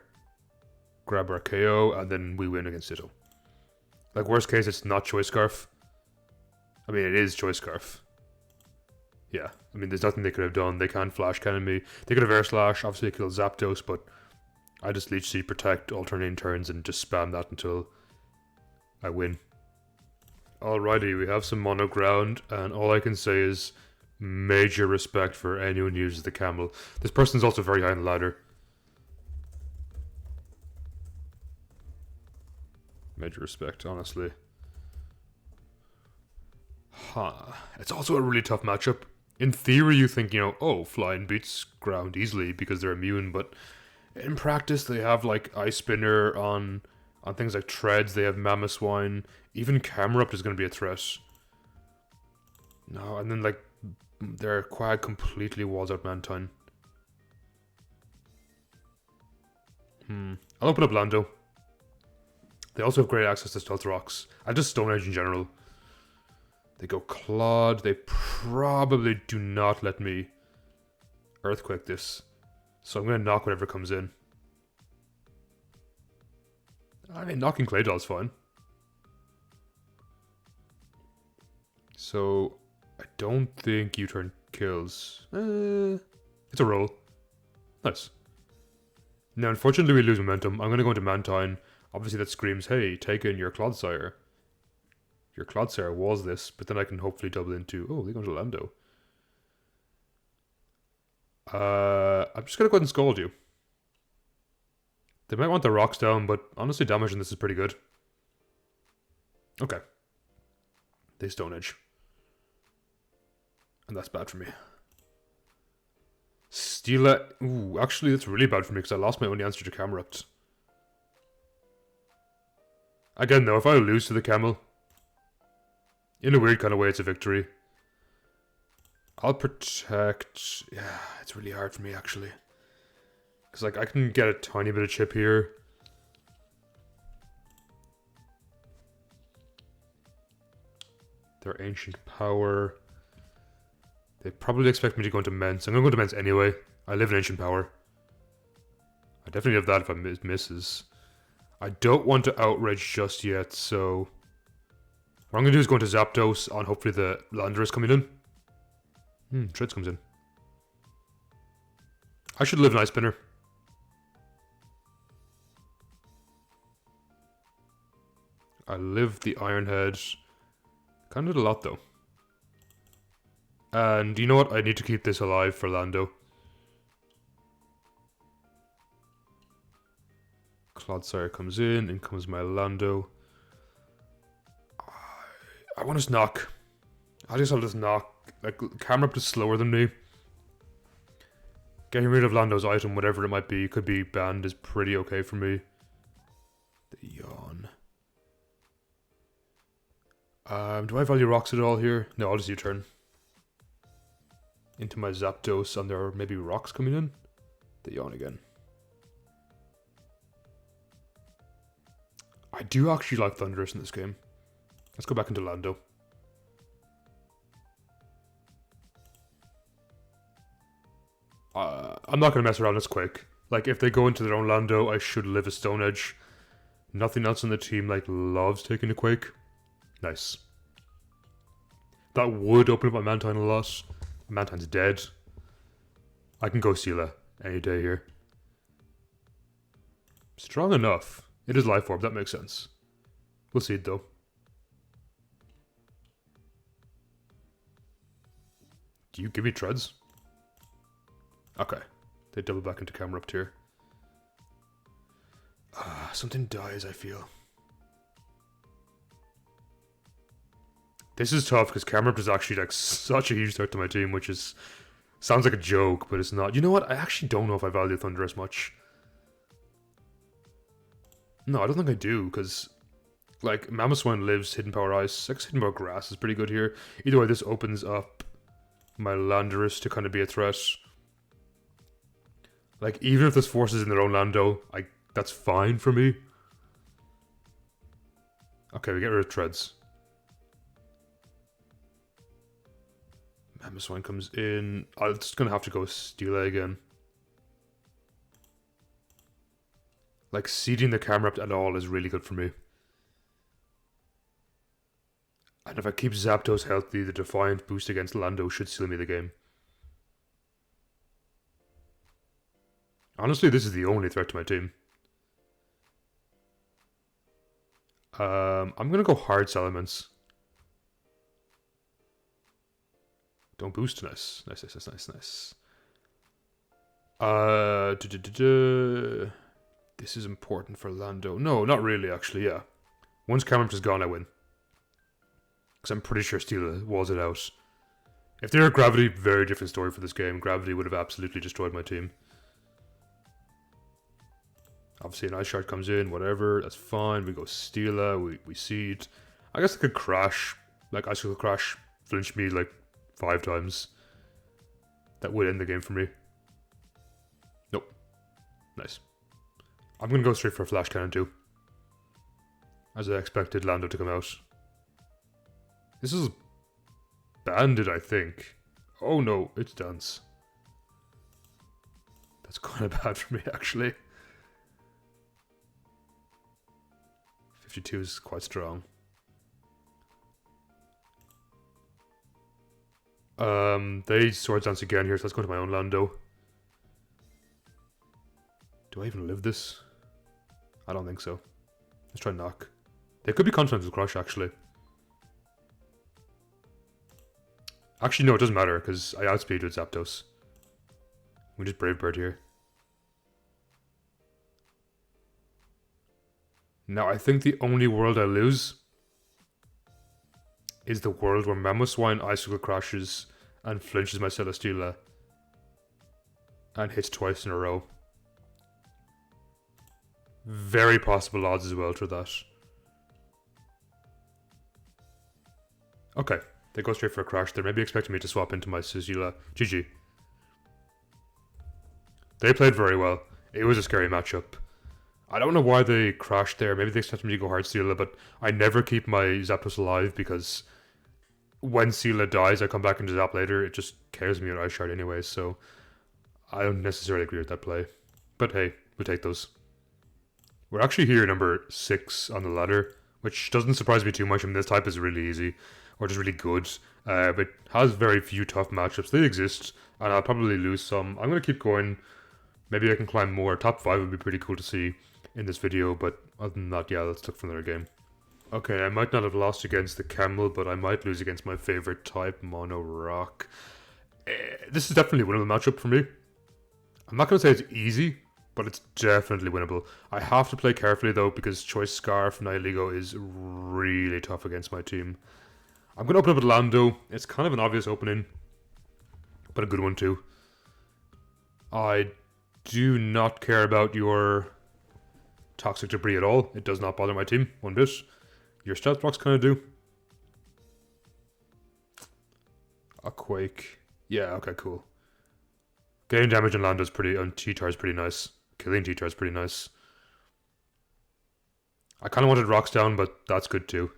Grab our KO, and then we win against Ditto. Like, worst case, it's not Choice Scarf. I mean, it is Choice Scarf. Yeah, I mean, there's nothing they could have done. They can't Flash Cannon me. They could have Air Slash, obviously kill Zapdos, but I just Leech Seed, Protect, alternating turns, and just spam that until I win. Alrighty, we have some mono ground, and all I can say is major respect for anyone who uses the Camel. This person's also very high on the ladder. Major respect, honestly. Huh. It's also a really tough matchup. In theory, you think, oh, flying beats ground easily because they're immune, but in practice, they have like Ice Spinner on things like Treads, they have Mamoswine, even Camerupt is going to be a threat. No, and then like their Quag completely walls out Mantine. I'll open up Lando. They also have great access to Stealth Rocks, and just Stone Edge in general. They go Claude, they probably do not let me Earthquake this. So I'm going to knock whatever comes in. I mean, knocking Claydol is fine. So, I don't think U-turn kills. It's a roll. Nice. Now, unfortunately, we lose momentum. I'm going to go into Mantine. Obviously, that screams, hey, take in your Clodsire. Your Clodsire was this, but then I can hopefully double into... Oh, they go into Lando. I'm just going to go ahead and Scald you. They might want the rocks down, but honestly, damage on this is pretty good. Okay. They Stone Edge. And that's bad for me. Steela... Ooh, actually, that's really bad for me because I lost my only answer to Camerupt. Again, though, if I lose to the Camel, in a weird kind of way, it's a victory. I'll protect... Yeah, it's really hard for me, actually. Because, like, I can get a tiny bit of chip here. Their Ancient Power. They probably expect me to go into Mence. I'm going to go into Mence anyway. I live in Ancient Power. I definitely have that if I misses. I don't want to Outrage just yet, so... What I'm going to do is go into Zapdos on hopefully the Landorus coming in. Treads comes in. I should live an Ice Spinner. I live the Iron Head. Kind of did a lot though. And you know what? I need to keep this alive for Lando. Clodsire comes in comes my Lando. I want to knock. I guess I'll just knock. Like, Camerupt is slower than me. Getting rid of Lando's item, whatever it might be, could be banned, is pretty okay for me. The Yawn. Do I value rocks at all here? No, I'll just U-turn. Into my Zapdos, and there are maybe rocks coming in. The Yawn again. I do actually like Thundurus in this game. Let's go back into Lando. I'm not going to mess around this quick. Like, if they go into their own Lando, I should live a Stone Edge. Nothing else on the team, like, loves taking a Quake. Nice. That would open up my Mantine a lot. Mantine's dead. I can go Steela any day here. Strong enough. It is Life Orb, that makes sense. We'll see it though. Do you give me Treads? Okay. They double back into Camerupt here. Something dies, I feel. This is tough because Camerupt is actually like such a huge threat to my team, which is... Sounds like a joke, but it's not. You know what? I actually don't know if I value Thunder as much. No, I don't think I do, because... Like, Mamoswine lives Hidden Power Ice. I guess Hidden Power Grass is pretty good here. Either way, this opens up my Landorus to kind of be a threat. Like, even if this forces in their own Lando, that's fine for me. Okay, we get rid of Treads. Mamoswine comes in. I'm just going to have to go Steela again. Like, seeding the Camerupt at all is really good for me. And if I keep Zapdos healthy, the Defiant boost against Lando should seal me the game. Honestly, this is the only threat to my team. I'm going to go Hard Elements. Don't boost. Nice. Nice. This is important for Lando. No, not really, actually, yeah. Once Camerupt is gone, I win. Because I'm pretty sure Steela walls it out. If they were Gravity, very different story for this game. Gravity would have absolutely destroyed my team. Obviously an Ice Shard comes in, whatever, that's fine. We go Steela, we Seed. I guess I could Crash, like Icicle Crash, flinch me like 5 times. That would end the game for me. Nope. Nice. I'm gonna go straight for a Flash Cannon too. As I expected Lando to come out. This is Bandit, I think. Oh no, it's Dance. That's kind of bad for me, actually. 52 is quite strong. They Swords Dance again here, so let's go to my own Lando. Do I even live this? I don't think so. Let's try Knock. They could be Continental Crush, actually. Actually, no, it doesn't matter, because I outspeed with Zapdos. We just Brave Bird here. Now, I think the only world I lose is the world where Mamoswine Icicle crashes and flinches my Celesteela and hits twice in a row. Very possible odds as well for that. Okay, they go straight for a crash. They're maybe expecting me to swap into my Celesteela. GG. They played very well. It was a scary matchup. I don't know why they crashed there. Maybe they expected me to go hard Steela, but I never keep my Zapdos alive because when Steela dies, I come back into Zap later. It just KOs me on Ice Shard anyway, so I don't necessarily agree with that play. But hey, we'll take those. We're actually here number 6 on the ladder, which doesn't surprise me too much. I mean, this type is really easy, or just really good, but has very few tough matchups. They exist, and I'll probably lose some. I'm going to keep going. Maybe I can climb more. Top 5 would be pretty cool to see in this video, but other than that, yeah, let's look for another game. Okay, I might not have lost against the Camel, but I might lose against my favorite type, Mono Rock. This is definitely a winnable matchup for me. I'm not going to say it's easy, but it's definitely winnable. I have to play carefully though, because Choice Scarf Nihilego is really tough against my team. I'm going to open up with Lando. It's kind of an obvious opening, but a good one too. I do not care about your Toxic Debris at all. It does not bother my team one bit. Your Stealth Rocks kind of do. A Quake. Yeah, okay, cool. Getting damage on Lando's pretty, on T-Tar is pretty nice. Killing T-Tar is pretty nice. I kind of wanted Rocks down, but that's good too.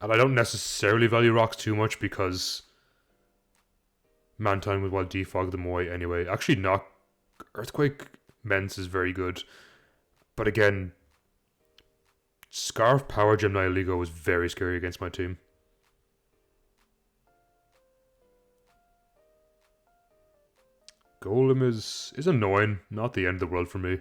And I don't necessarily value Rocks too much because Mantine would well defog the Moy anyway. Actually, not. Earthquake Mence is very good. But again, Scarf Power Gem Nihilego was very scary against my team. Golem is annoying, not the end of the world for me.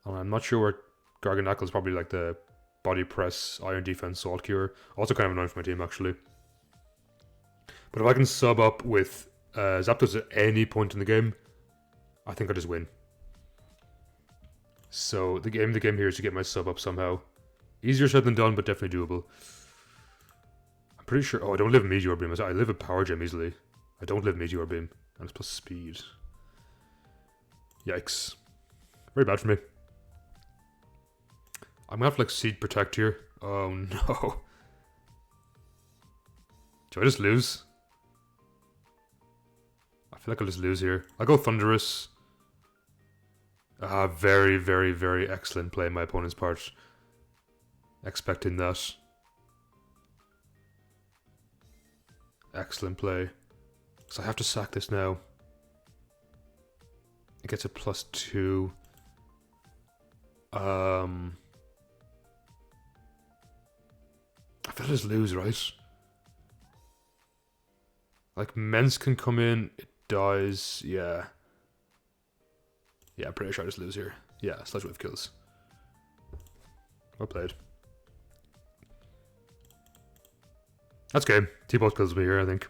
I'm not sure where Garganacl is probably like the Body Press, Iron Defense, Salt Cure. Also kind of annoying for my team actually. But if I can sub up with Zapdos at any point in the game, I think I just win. So the game here is to get my sub up somehow. Easier said than done, but definitely doable. I'm pretty sure. Oh, I don't live Meteor Beam. I live a Power Gem easily. I don't live Meteor Beam, and it's plus speed. Yikes! Very bad for me. I'm gonna have to like Seed Protect here. Oh no! Do I just lose? I feel like I'll just lose here. I'll go Thunderous. Very, very, very excellent play on my opponent's part. Expecting that. Excellent play. So I have to sack this now. It gets a +2. I feel I just lose, right? Like, Mence can come in, it dies, yeah. Yeah, I'm pretty sure I just lose here. Yeah, Sludge Wave kills. Well played. That's game. T-Bolt kills me here, I think.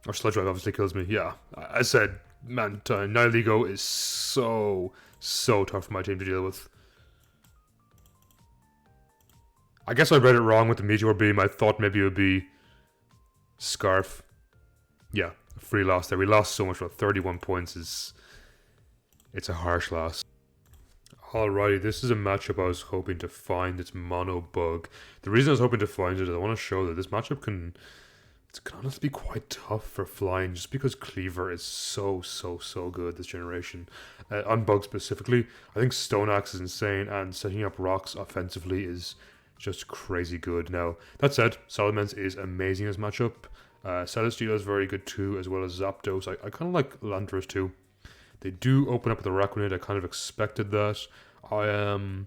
Or Sludge Wave obviously kills me. Yeah, I said, Mantine Nihilego is so tough for my team to deal with. I guess I read it wrong with the Meteor Beam. I thought maybe it would be Scarf. Yeah, a free loss there. We lost so much, but 31 points is... It's a harsh loss. Alrighty, this is a matchup I was hoping to find. It's Mono Bug. The reason I was hoping to find it is I want to show that this matchup can honestly be quite tough for flying, just because Cleaver is so good this generation. On Bug specifically, I think Stone Axe is insane, and setting up rocks offensively is just crazy good. Now, that said, Salamence is amazing in this matchup. Celesteela is very good too, as well as Zapdos. I kind of like Landorus too. They do open up with a Araquanid. I kind of expected that. I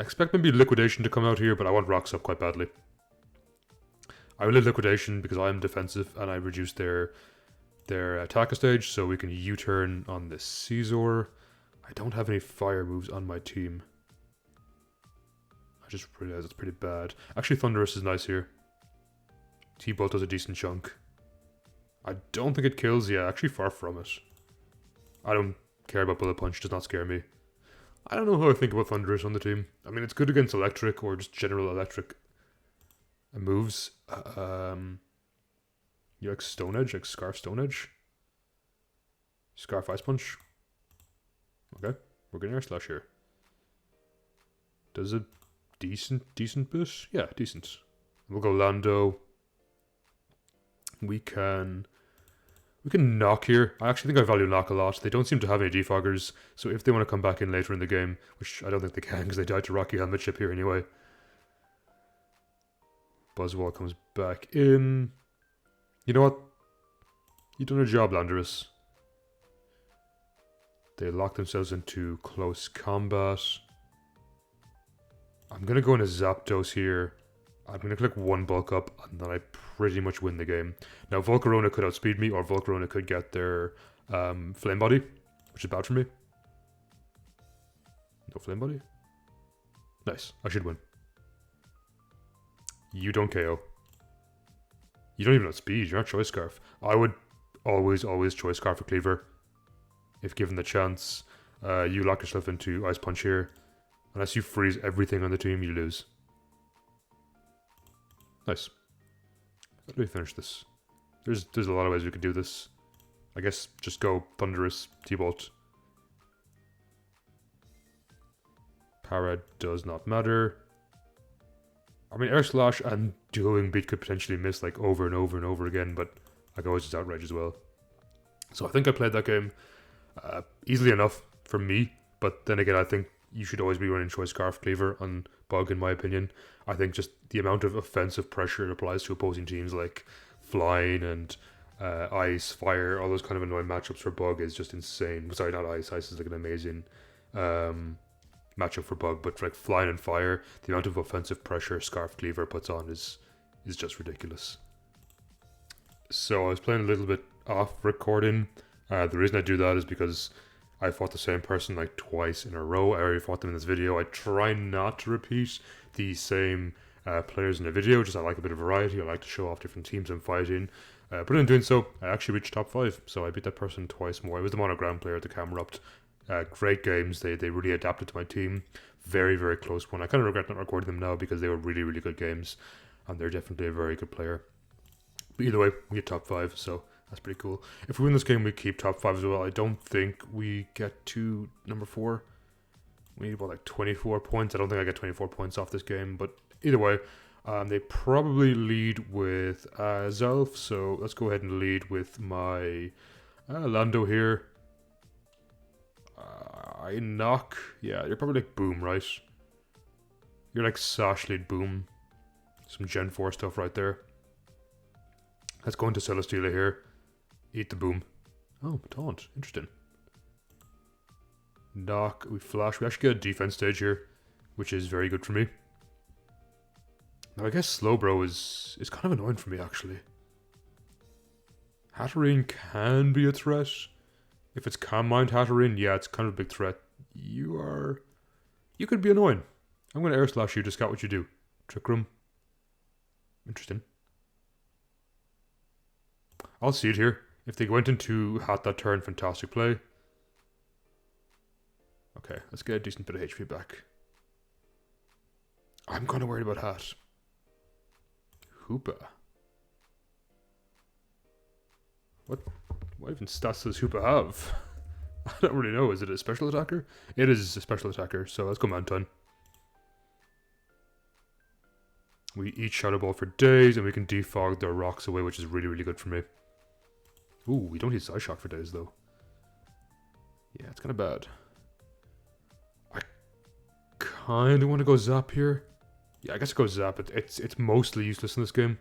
expect maybe Liquidation to come out here, but I want Rocks up quite badly. I will leave Liquidation because I am defensive and I reduce their attack stage, so we can U-turn on the Caesar. I don't have any fire moves on my team. I just realized it's pretty bad. Actually, Thunderous is nice here. T-Bolt does a decent chunk. I don't think it kills. Yeah, actually far from it. I don't care about Bullet Punch, it does not scare me. I don't know how I think about Thunderous on the team. I mean, it's good against electric or just general electric moves. You like Stone Edge, like Scarf Stone Edge? Scarf Ice Punch? Okay, we're getting our slash here. Does a decent bit? Yeah, decent. We'll go Lando. We can knock here. I actually think I value knock a lot. They don't seem to have any defoggers, so if they want to come back in later in the game, which I don't think they can because they died to Rocky Helmet Chip here anyway. Buzzwole comes back in. You know what? You've done a job, Landorus. They lock themselves into close combat. I'm going to go into Zapdos here. I'm going to click one bulk up, and then I pretty much win the game. Now, Volcarona could outspeed me, or Volcarona could get their Flame Body, which is bad for me. No Flame Body? Nice. I should win. You don't KO. You don't even outspeed. You're not Choice Scarf. I would always Choice Scarf for Cleaver. If given the chance. You lock yourself into Ice Punch here. Unless you freeze everything on the team, you lose. Nice. How do we finish this? There's a lot of ways we could do this. I guess just go Thunderous, T-Bolt. Para does not matter. I mean, Air Slash and Dueling Beat could potentially miss like over and over again, but I could always just outrage as well. So I think I played that game easily enough for me, but then again, I think you should always be running Choice Scarf Cleaver on Bug, in my opinion. I think just the amount of offensive pressure it applies to opposing teams like Flying and Ice, Fire, all those kind of annoying matchups for Bug is just insane. Sorry, not Ice. Ice is like an amazing matchup for Bug, but for like Flying and Fire, the amount of offensive pressure Scarf Cleaver puts on is just ridiculous. So I was playing a little bit off recording. The reason I do that is because I fought the same person like twice in a row. I already fought them in this video. I try not to repeat the same players in a video, just I like a bit of variety. I like to show off different teams I'm fighting. But in doing so, I actually reached top 5, so I beat that person twice more. I was the monogram player at the Camerupt. Great games. They really adapted to my team. Very close one. I kind of regret not recording them now because they were really good games, and they're definitely a very good player. But either way, we get top 5, so that's pretty cool. If we win this game, we keep top 5 as well. I don't think we get to number 4. We need about like 24 points. I don't think I get 24 points off this game, but either way, they probably lead with Zelf, so let's go ahead and lead with my Lando here. I knock. Yeah, you're probably like Boom, right? You're like Sash lead Boom. Some Gen 4 stuff right there. Let's go into Celesteela here. Eat the Boom. Oh, Taunt. Interesting. Knock. We flash. We actually get a defense stage here, which is very good for me. Now, I guess Slowbro is kind of annoying for me, actually. Hatterene can be a threat. If it's Calm Mind Hatterene, yeah, it's kind of a big threat. You could be annoying. I'm going to Air Slash you to scout what you do. Trick Room. Interesting. I'll see it here. If they went into Hat that turn, fantastic play. Okay, let's get a decent bit of HP back. I'm kind of worried about Hat. Hoopa. What even stats does Hoopa have? I don't really know. Is it a special attacker? It is a special attacker, so let's go Mountain. We eat Shadow Ball for days, and we can defog their rocks away, which is really, really good for me. Ooh, we don't need Side Shock for days, though. Yeah, it's kind of bad. I kind of want to go Zap here. Yeah, I guess I go Zap. It's mostly useless in this game.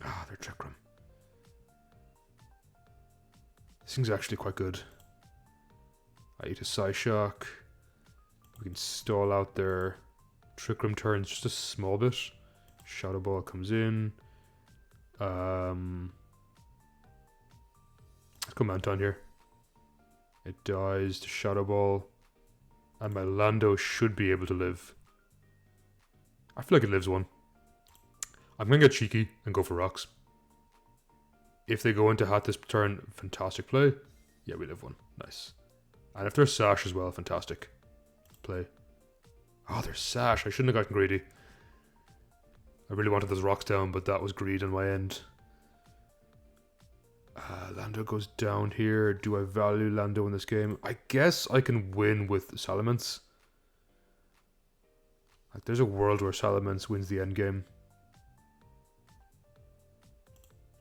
Ah, they're Trick Room. This thing's actually quite good. I eat a Psyshock. We can stall out their Trick Room turns just a small bit. Shadow Ball comes in. Let's go Mountain here. It dies to Shadow Ball. And my Lando should be able to live. I feel like it lives one. I'm going to get cheeky and go for rocks. If they go into Hat this turn, fantastic play. Yeah, we live one. Nice. And if there's Sash as well, fantastic play. Oh, there's Sash. I shouldn't have gotten greedy. I really wanted those rocks down, but that was greed on my end. Lando goes down here. Do I value Lando in this game? I guess I can win with Salamence. Like, there's a world where Salamence wins the end game.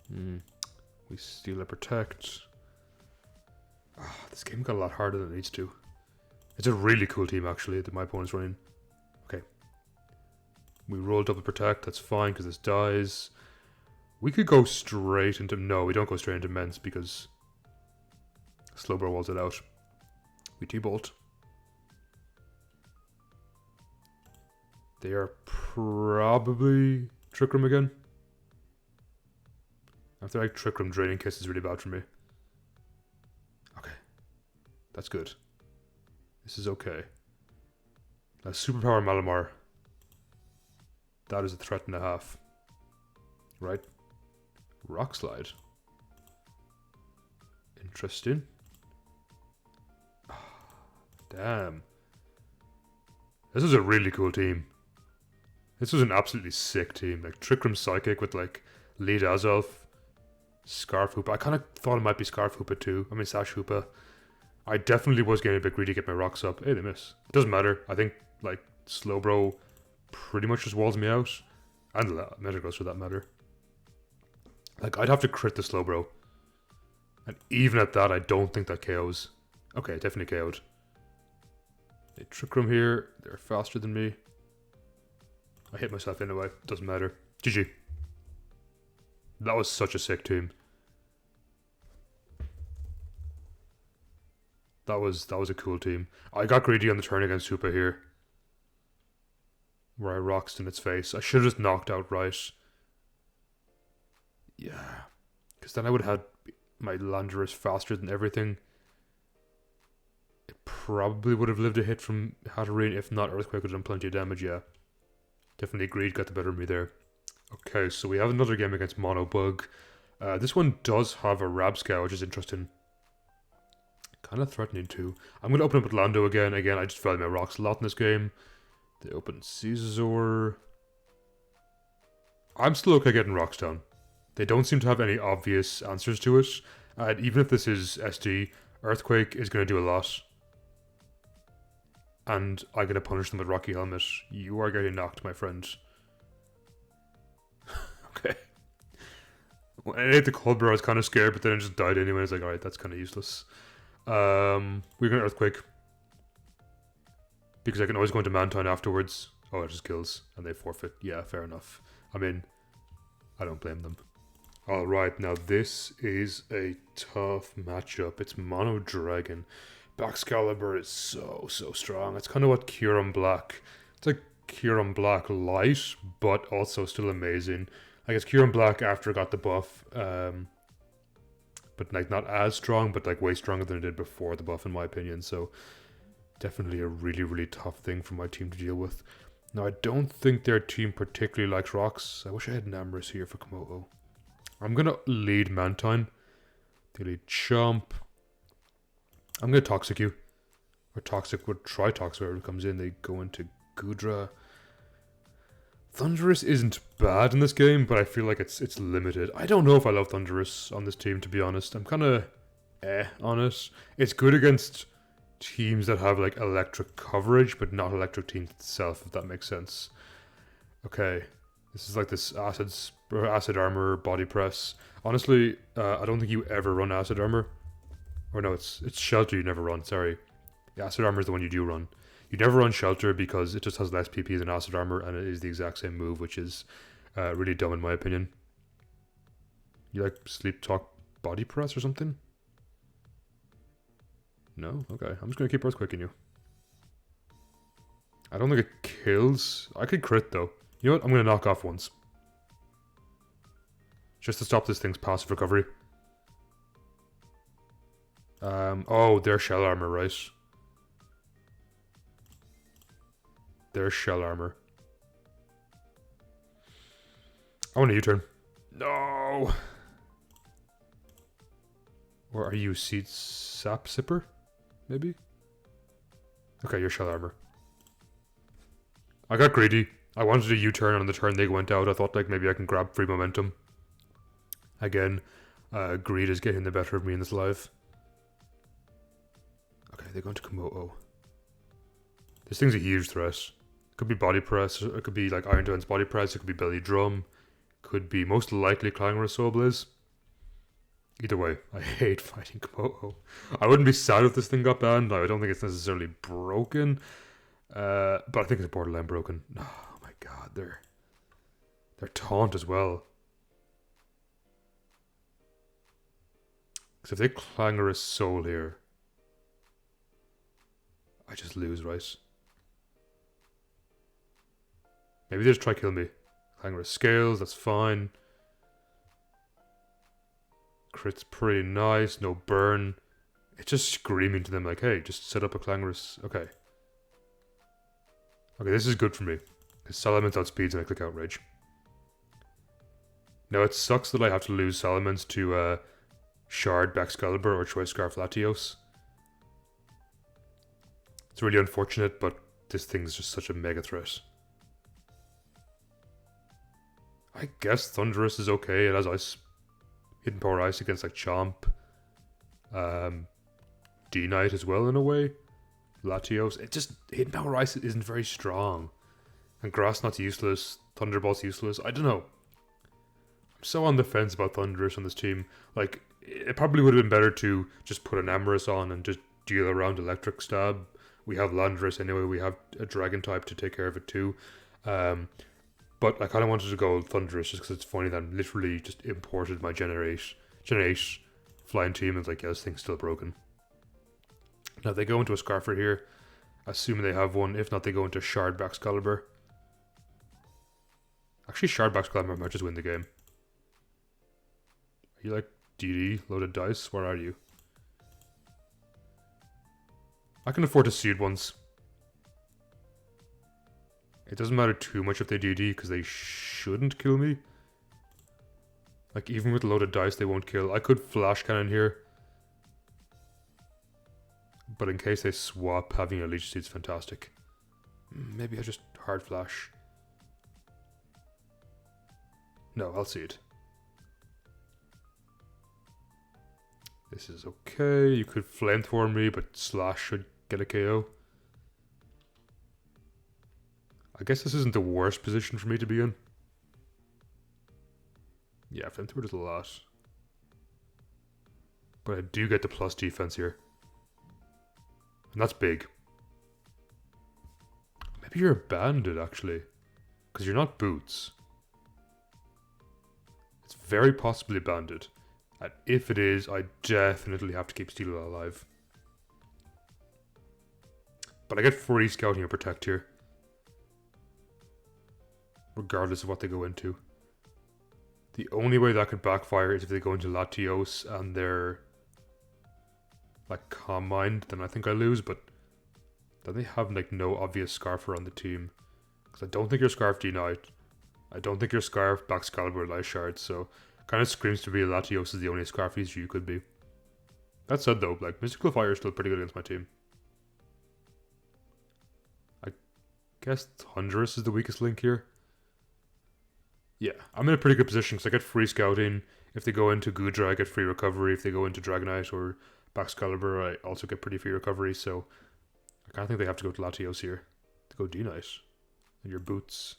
We steal a protect. This game got a lot harder than it needs to. It's a really cool team, actually, that my opponent's running. Okay. We roll double protect. That's fine, because this dies. We could go straight into... No, we don't go straight into Mence, because Slowbro walls it out. We T-Bolt. They are probably Trick Room again. I feel like Trick Room Draining Kiss is really bad for me. Okay. That's good. This is okay. Now, Superpower Malamar. That is a threat and a half. Right? Rock Slide. Interesting. Damn. This is a really cool team. This was an absolutely sick team. Like, Trick Room Psychic with, like, Lead Azelf. Scarf Hoopa. I kind of thought it might be Scarf Hoopa too. I mean, Sash Hoopa. I definitely was getting a bit greedy to get my rocks up. Hey, they miss. It doesn't matter. I think, like, Slowbro pretty much just walls me out. And Metagross for that matter. Like, I'd have to crit the Slowbro. And even at that, I don't think that KOs. Okay, definitely KO'd. They Trick Room here. They're faster than me. I hit myself anyway. Doesn't matter. GG. That was such a sick team. That was a cool team. I got greedy on the turn against Hoopa here. Where I rocked in its face. I should have just knocked out right. Yeah. Because then I would have had my Landorus faster than everything. It probably would have lived a hit from Hatterene. If not, Earthquake would have done plenty of damage, yeah. Definitely Greed got the better of me there. Okay, so we have another game against Mono Bug. This one does have a Rabscow, which is interesting. Kind of threatening too. I'm going to open up with Lando again. Again, I just value my rocks a lot in this game. They open Caesar. I'm still okay getting rocks down. They don't seem to have any obvious answers to it. And even if this is SD, Earthquake is going to do a lot. And I'm going to punish them with Rocky Helmet. You are getting knocked, my friend. Okay. When I ate the Cold Brew, I was kind of scared, but then it just died anyway. I was like, alright, that's kind of useless. We're going to Earthquake. Because I can always go into Mountain afterwards. Oh, it just kills. And they forfeit. Yeah, fair enough. I mean, I don't blame them. Alright, now this is a tough matchup. It's Mono Dragon. Baxcalibur is so strong. It's kind of what Kyurem Black. It's like Kyurem Black light, but also still amazing. Like, it's Kyurem Black after it got the buff. But like not as strong, but like way stronger than it did before the buff in my opinion. So definitely a really tough thing for my team to deal with. Now I don't think their team particularly likes rocks. I wish I had Namorous here for Komodo. I'm gonna lead Mantine. They lead Chomp. I'm gonna Toxic you. Or Toxic would try Toxic wherever it comes in. They go into Gudra. Thunderous isn't bad in this game, but I feel like it's limited. I don't know if I love Thunderous on this team, to be honest. I'm kind of on it. It's good against teams that have like electric coverage, but not electric teams itself, if that makes sense. Okay, this is like this acid armor body press. Honestly, I don't think you ever run acid armor. Or no, it's shelter you never run. Sorry, the acid armor is the one you do run. You never run shelter because it just has less PP than acid armor, and it is the exact same move, which is really dumb in my opinion. You like sleep talk body press or something? No? Okay, I'm just gonna keep earthquaking you. I don't think it kills. I could crit though. You know what? I'm gonna knock off once. Just to stop this thing's passive recovery. Oh, they're shell armor, right? There's shell armor. I want a U-turn. No! Or are you seed sap sipper? Maybe? Okay, you're shell armor. I got greedy. I wanted a U-turn on the turn they went out. I thought like maybe I can grab free momentum. Again, greed is getting the better of me in this live. Okay, they're going to Komodo. This thing's a huge threat. Could be body press, it could be like Iron Defense body press, it could be belly drum, could be most likely Clangorous Soul Blaze. Either way, I hate fighting Komodo. I wouldn't be sad if this thing got banned. I don't think it's necessarily broken, but I think it's borderline broken. Oh my god, they're taunt as well. Because if they Clangorous Soul here, I just lose, right? Maybe they just try kill me. Clangorous Scales, that's fine. Crit's pretty nice, no burn. It's just screaming to them like, hey, just set up a Clangorous. Okay. Okay, this is good for me. Because Salamence outspeeds and I click Outrage. Now it sucks that I have to lose Salamence to Shard, Baxcalibur, or Choice Scarf Latios. It's really unfortunate, but this thing's just such a mega threat. I guess Thunderous is okay. It has ice, hidden power ice against like Chomp, D-Knight as well in a way. Latios. It just hidden power ice isn't very strong, and Grass Knot's useless. Thunderbolt's useless. I don't know. I'm so on the fence about Thunderous on this team. Like it probably would have been better to just put an Amorous on and just deal around Electric Stab. We have Landorus anyway. We have a Dragon type to take care of it too. But I kind of wanted to go Thunderous just because it's funny that I literally just imported my Gen 8 flying team and it's like, yeah, this thing's still broken. Now they go into a Scarfer here, assuming they have one. If not, they go into Shard Baxcalibur. Actually, Shard Baxcalibur might just win the game. Are you like DD, loaded dice? Where are you? I can afford to seed once. It doesn't matter too much if they DD because they shouldn't kill me. Like even with loaded dice they won't kill. I could Flash Cannon here. But in case they swap, having a Leech Seed's fantastic. Maybe I just Hard Flash. No, I'll Seed. This is okay. You could Flamethrower me, but Slash should get a KO. I guess this isn't the worst position for me to be in. Yeah, Flamethrower does a lot. But I do get the plus defense here. And that's big. Maybe you're a bandit, actually. Because you're not Boots. It's very possibly bandit. And if it is, I definitely have to keep Steelal alive. But I get free Scouting and Protect here. Regardless of what they go into. The only way that could backfire is if they go into Latios and they're like Calm Mind, then I think I lose, but then they have like no obvious Scarfer on the team. Because I don't think you're Scarf D-Knight. I don't think you're Scarf Baxcalibur Light Shard, so kind of screams to me Latios is the only Scarf feature you could be. That said though, like Mystical Fire is still pretty good against my team. I guess Thunderous is the weakest link here. Yeah, I'm in a pretty good position because I get free scouting. If they go into Gudra, I get free recovery. If they go into Dragonite or Baxcalibur, I also get pretty free recovery. So I kind of think they have to go to Latios here to go D-Knight. And your boots.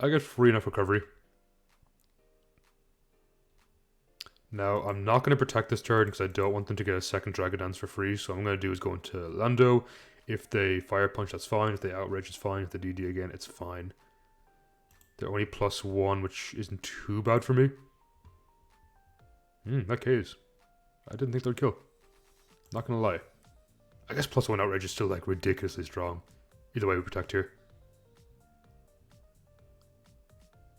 I get free enough recovery. Now, I'm not going to protect this turn because I don't want them to get a second Dragon Dance for free. So what I'm going to do is go into Lando. If they Fire Punch, that's fine. If they Outrage, it's fine. If they DD again, it's fine. They're only +1, which isn't too bad for me. That case. I didn't think they'd kill. Not going to lie. I guess +1 Outrage is still like ridiculously strong. Either way, we protect here.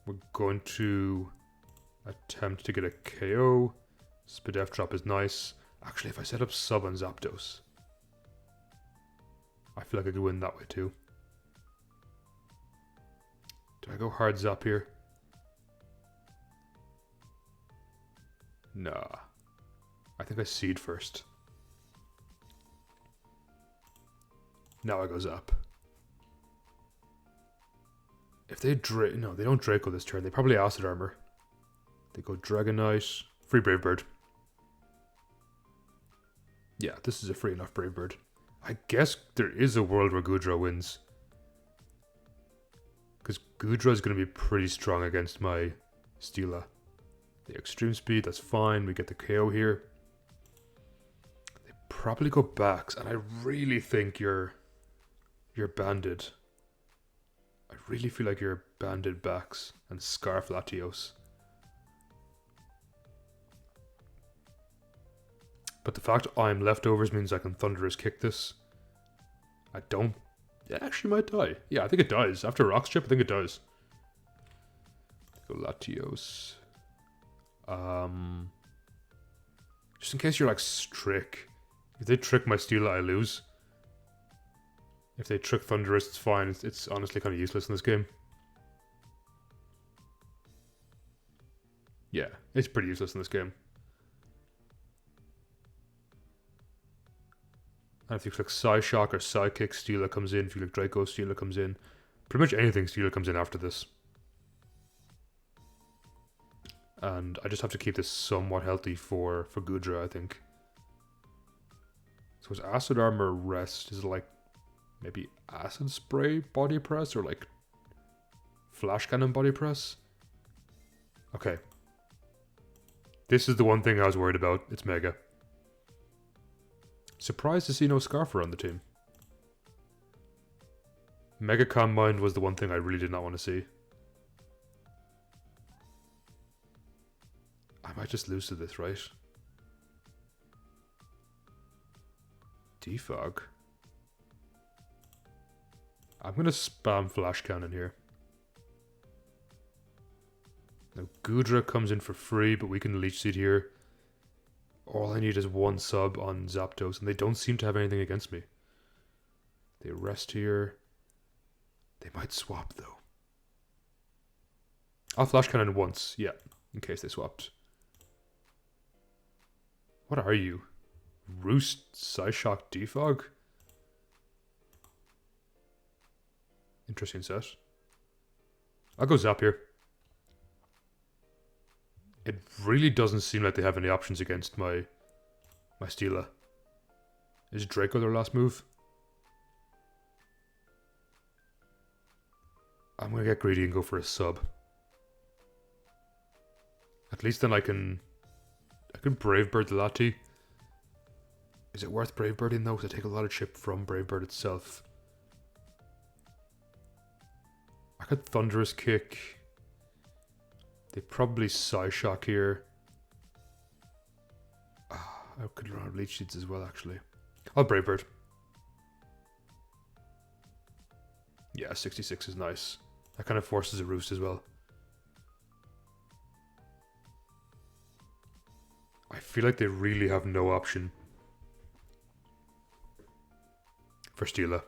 We're going to attempt to get a KO. Spadef drop is nice. Actually, if I set up sub on Zapdos, I feel like I could win that way too. Do I go hard zap here? Nah. I think I seed first. Now I go zap. If they no, they don't Draco this turn. They probably Acid Armor. They go Dragonite. Free Brave Bird. Yeah, this is a free enough Brave Bird. I guess there is a world where Gudra wins. Because Gudra is going to be pretty strong against my Steela. The Extreme Speed, that's fine. We get the KO here. They probably go backs, and I really think you're banded. I really feel like you're banded backs and Scarf Latios. But the fact I'm leftovers means I can Thunderous kick this. I don't... It actually might die. Yeah, I think it dies. After Rock's Chip, I think it dies. Go Latios. Just in case you're like Strick. If they trick my Steela, I lose. If they trick Thunderous, it's fine. It's honestly kind of useless in this game. Yeah, it's pretty useless in this game. And if you click Psyshock or Psykick, Steela comes in. If you click Draco, Steela comes in. Pretty much anything, Steela comes in after this. And I just have to keep this somewhat healthy for Gudra, I think. So is Acid Armor rest? Is it like maybe Acid Spray body press or like Flash Cannon body press? Okay. This is the one thing I was worried about. It's Mega. Surprised to see no Scarfer on the team. Mega Calm Mind was the one thing I really did not want to see. I might just lose to this, right? Defog. I'm going to spam Flash Cannon here. Now Gudra comes in for free, but we can Leech Seed here. All I need is one sub on Zapdos, and they don't seem to have anything against me. They rest here. They might swap, though. I'll Flash Cannon once, yeah, in case they swapped. What are you? Roost, Psyshock, Defog? Interesting set. I'll go Zap here. It really doesn't seem like they have any options against my Steela. Is Draco their last move? I'm gonna get greedy and go for a sub. At least then I can Brave Bird the Lati. Is it worth Brave Birding though? Because I take a lot of chip from Brave Bird itself. I could Thunderous Kick. They probably Psyshock here. I could run out of Leech Seeds as well, actually. I'll Brave Bird. Yeah, 66 is nice. That kind of forces a Roost as well. I feel like they really have no option for Steela.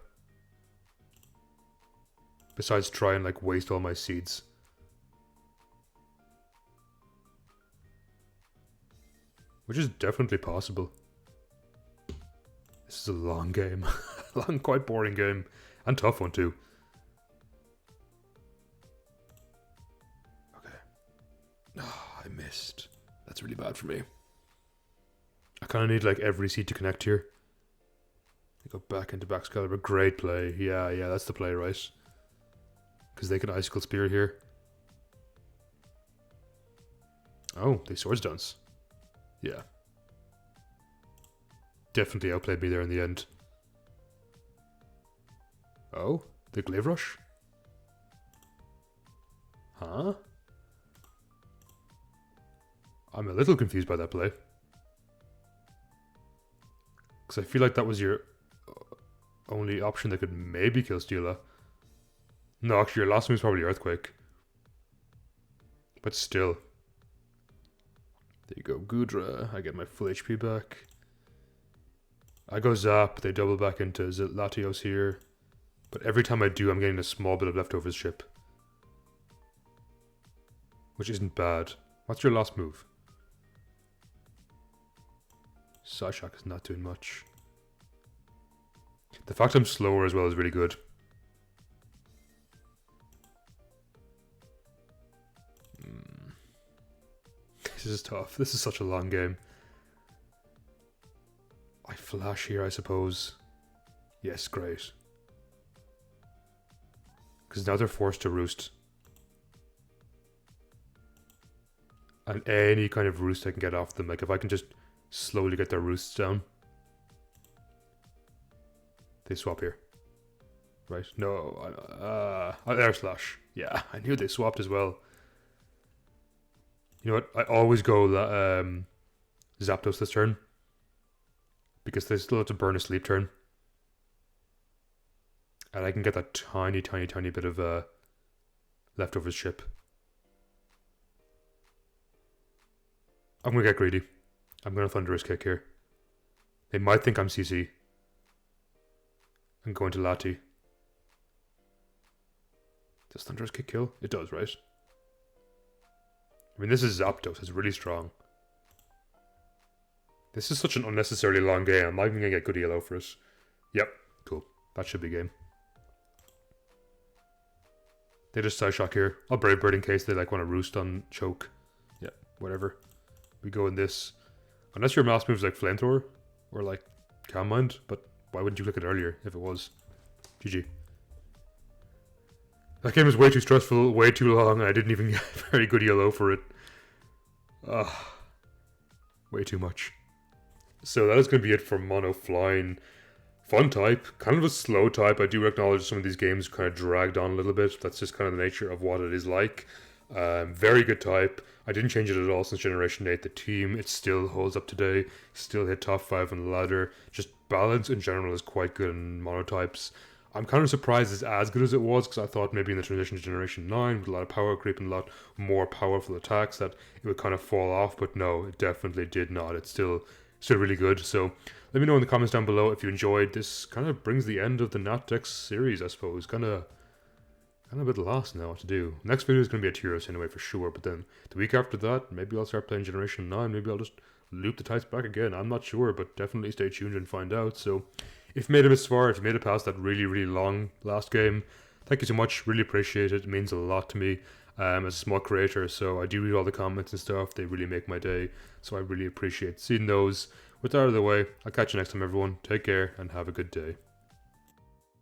Besides try and like waste all my seeds. Which is definitely possible. This is a long game. Long, quite boring game. And tough one too. I missed. That's really bad for me. I kind of need like every seed to connect here. I go back into Excalibur. Great play. Yeah, that's the play, right? Because they can Icicle Spear here. Oh, they Swords Dance. Yeah. Definitely outplayed me there in the end. Oh, the Glaive Rush? Huh? I'm a little confused by that play. Because I feel like that was your only option that could maybe kill Steela. No, actually, your last move is probably Earthquake. But still. There you go, Gudra. I get my full HP back. I go Zap, they double back into Latios here. But every time I do, I'm getting a small bit of leftovers chip. Which isn't bad. What's your last move? Psyshock is not doing much. The fact I'm slower as well is really good. This is tough. This is such a long game. I flash here, I suppose. Yes, great. Because now they're forced to roost. And any kind of roost I can get off them. Like if I can just slowly get their roosts down. They swap here. Right? No. Air Slash. Yeah, I knew they swapped as well. You know what? I always go Zapdos this turn. Because they still have to burn a sleep turn. And I can get that tiny bit of leftovers chip. I'm going to get greedy. I'm going to Thunderous Kick here. They might think I'm CC. I'm going to Lati. Does Thunderous Kick kill? It does, right? I mean, this is Zapdos. It's really strong. This is such an unnecessarily long game. I'm not even going to get good ELO for it. Yep. Cool. That should be game. They just Psyshock here. I'll Brave Bird in case they like want to roost on Choke. Yeah, whatever. We go in this. Unless your mouse moves like Flamethrower or like Calm Mind, but why wouldn't you click it earlier if it was? GG. That game was way too stressful, way too long, and I didn't even get very good ELO for it. Way too much. So that is going to be it for Mono Flying. Fun type, kind of a slow type. I do acknowledge some of these games kind of dragged on a little bit. That's just kind of the nature of what it is like. Very good type. I didn't change it at all since Generation 8. The team, it still holds up today. Still hit top 5 on the ladder. Just balance in general is quite good in monotypes. I'm kind of surprised it's as good as it was, because I thought maybe in the transition to Generation 9 with a lot of power creep and a lot more powerful attacks that it would kind of fall off, but no, it definitely did not. It's still really good. So let me know in the comments down below if you enjoyed. This kind of brings the end of the Natdex series, I suppose. Kind of a bit lost now what to do. Next video is going to be a Tyros anyway for sure, but then the week after that, maybe I'll start playing Generation 9. Maybe I'll just loop the types back again. I'm not sure, but definitely stay tuned and find out. So if you made it this far, if you made it past that really long last game, thank you so much. Really appreciate it. It means a lot to me as a small creator. So I do read all the comments and stuff. They really make my day. So I really appreciate seeing those. With that out of the way, I'll catch you next time, everyone. Take care and have a good day.